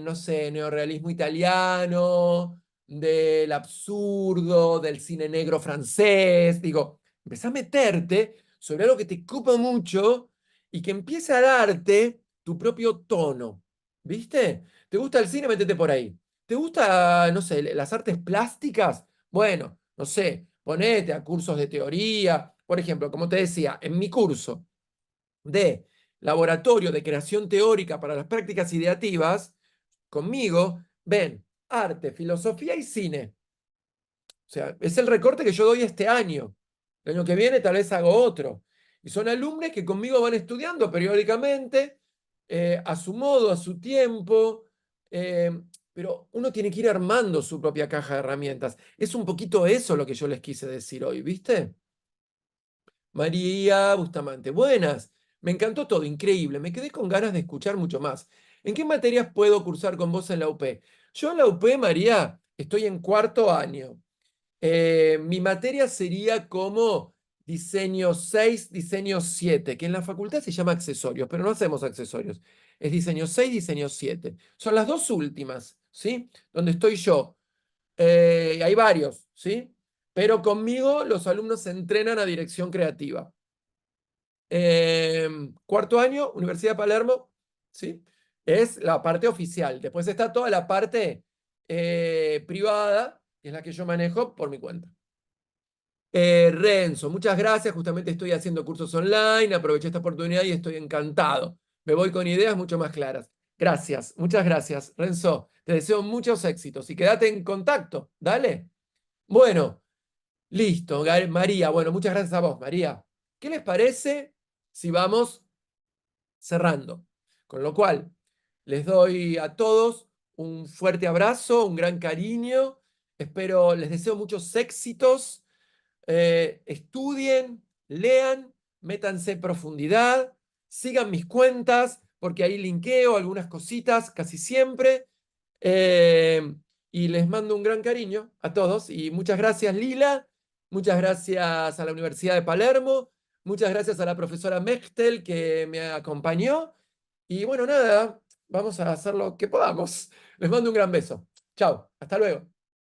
A: no sé, neorrealismo italiano, del absurdo, del cine negro francés. Digo, empezá a meterte sobre algo que te ocupa mucho y que empiece a darte tu propio tono. ¿Viste? ¿Te gusta el cine? Métete por ahí. ¿Te gusta, no sé, las artes plásticas? Bueno, no sé, ponete a cursos de teoría. Por ejemplo, como te decía, en mi curso de laboratorio de creación teórica para las prácticas ideativas, conmigo ven arte, filosofía y cine. O sea, es el recorte que yo doy este año. El año que viene tal vez hago otro. Y son alumnos que conmigo van estudiando periódicamente, a su modo, a su tiempo, eh, pero uno tiene que ir armando su propia caja de herramientas. Es un poquito eso lo que yo les quise decir hoy, ¿viste? María Bustamante, buenas. Me encantó todo, increíble. Me quedé con ganas de escuchar mucho más. ¿En qué materias puedo cursar con vos en la UP? Yo en la UP, María, estoy en cuarto año. Mi materia sería como diseño 6, diseño 7, que en la facultad se llama accesorios, pero no hacemos accesorios. Es diseño 6, diseño 7. Son las dos últimas, ¿sí? Donde estoy yo. Hay varios, ¿sí? Pero conmigo los alumnos se entrenan a dirección creativa. Cuarto año, Universidad de Palermo, ¿sí? Es la parte oficial. Después está toda la parte privada, que es la que yo manejo por mi cuenta. Renzo, muchas gracias. Justamente estoy haciendo cursos online, aproveché esta oportunidad y estoy encantado. Me voy con ideas mucho más claras. Gracias, muchas gracias, Renzo. Te deseo muchos éxitos y quédate en contacto. Dale. Bueno, listo. María, bueno, muchas gracias a vos, María. ¿Qué les parece si vamos cerrando? Con lo cual, les doy a todos un fuerte abrazo, un gran cariño. Espero, les deseo muchos éxitos. Estudien, lean, métanse en profundidad, sigan mis cuentas, porque ahí linkeo algunas cositas casi siempre. Eh, y les mando un gran cariño a todos. Y muchas gracias, Lila. Muchas gracias a la Universidad de Palermo. Muchas gracias a la profesora Mechtel que me acompañó. Y bueno, nada, vamos a hacer lo que podamos. Les mando un gran beso. Chao, hasta luego.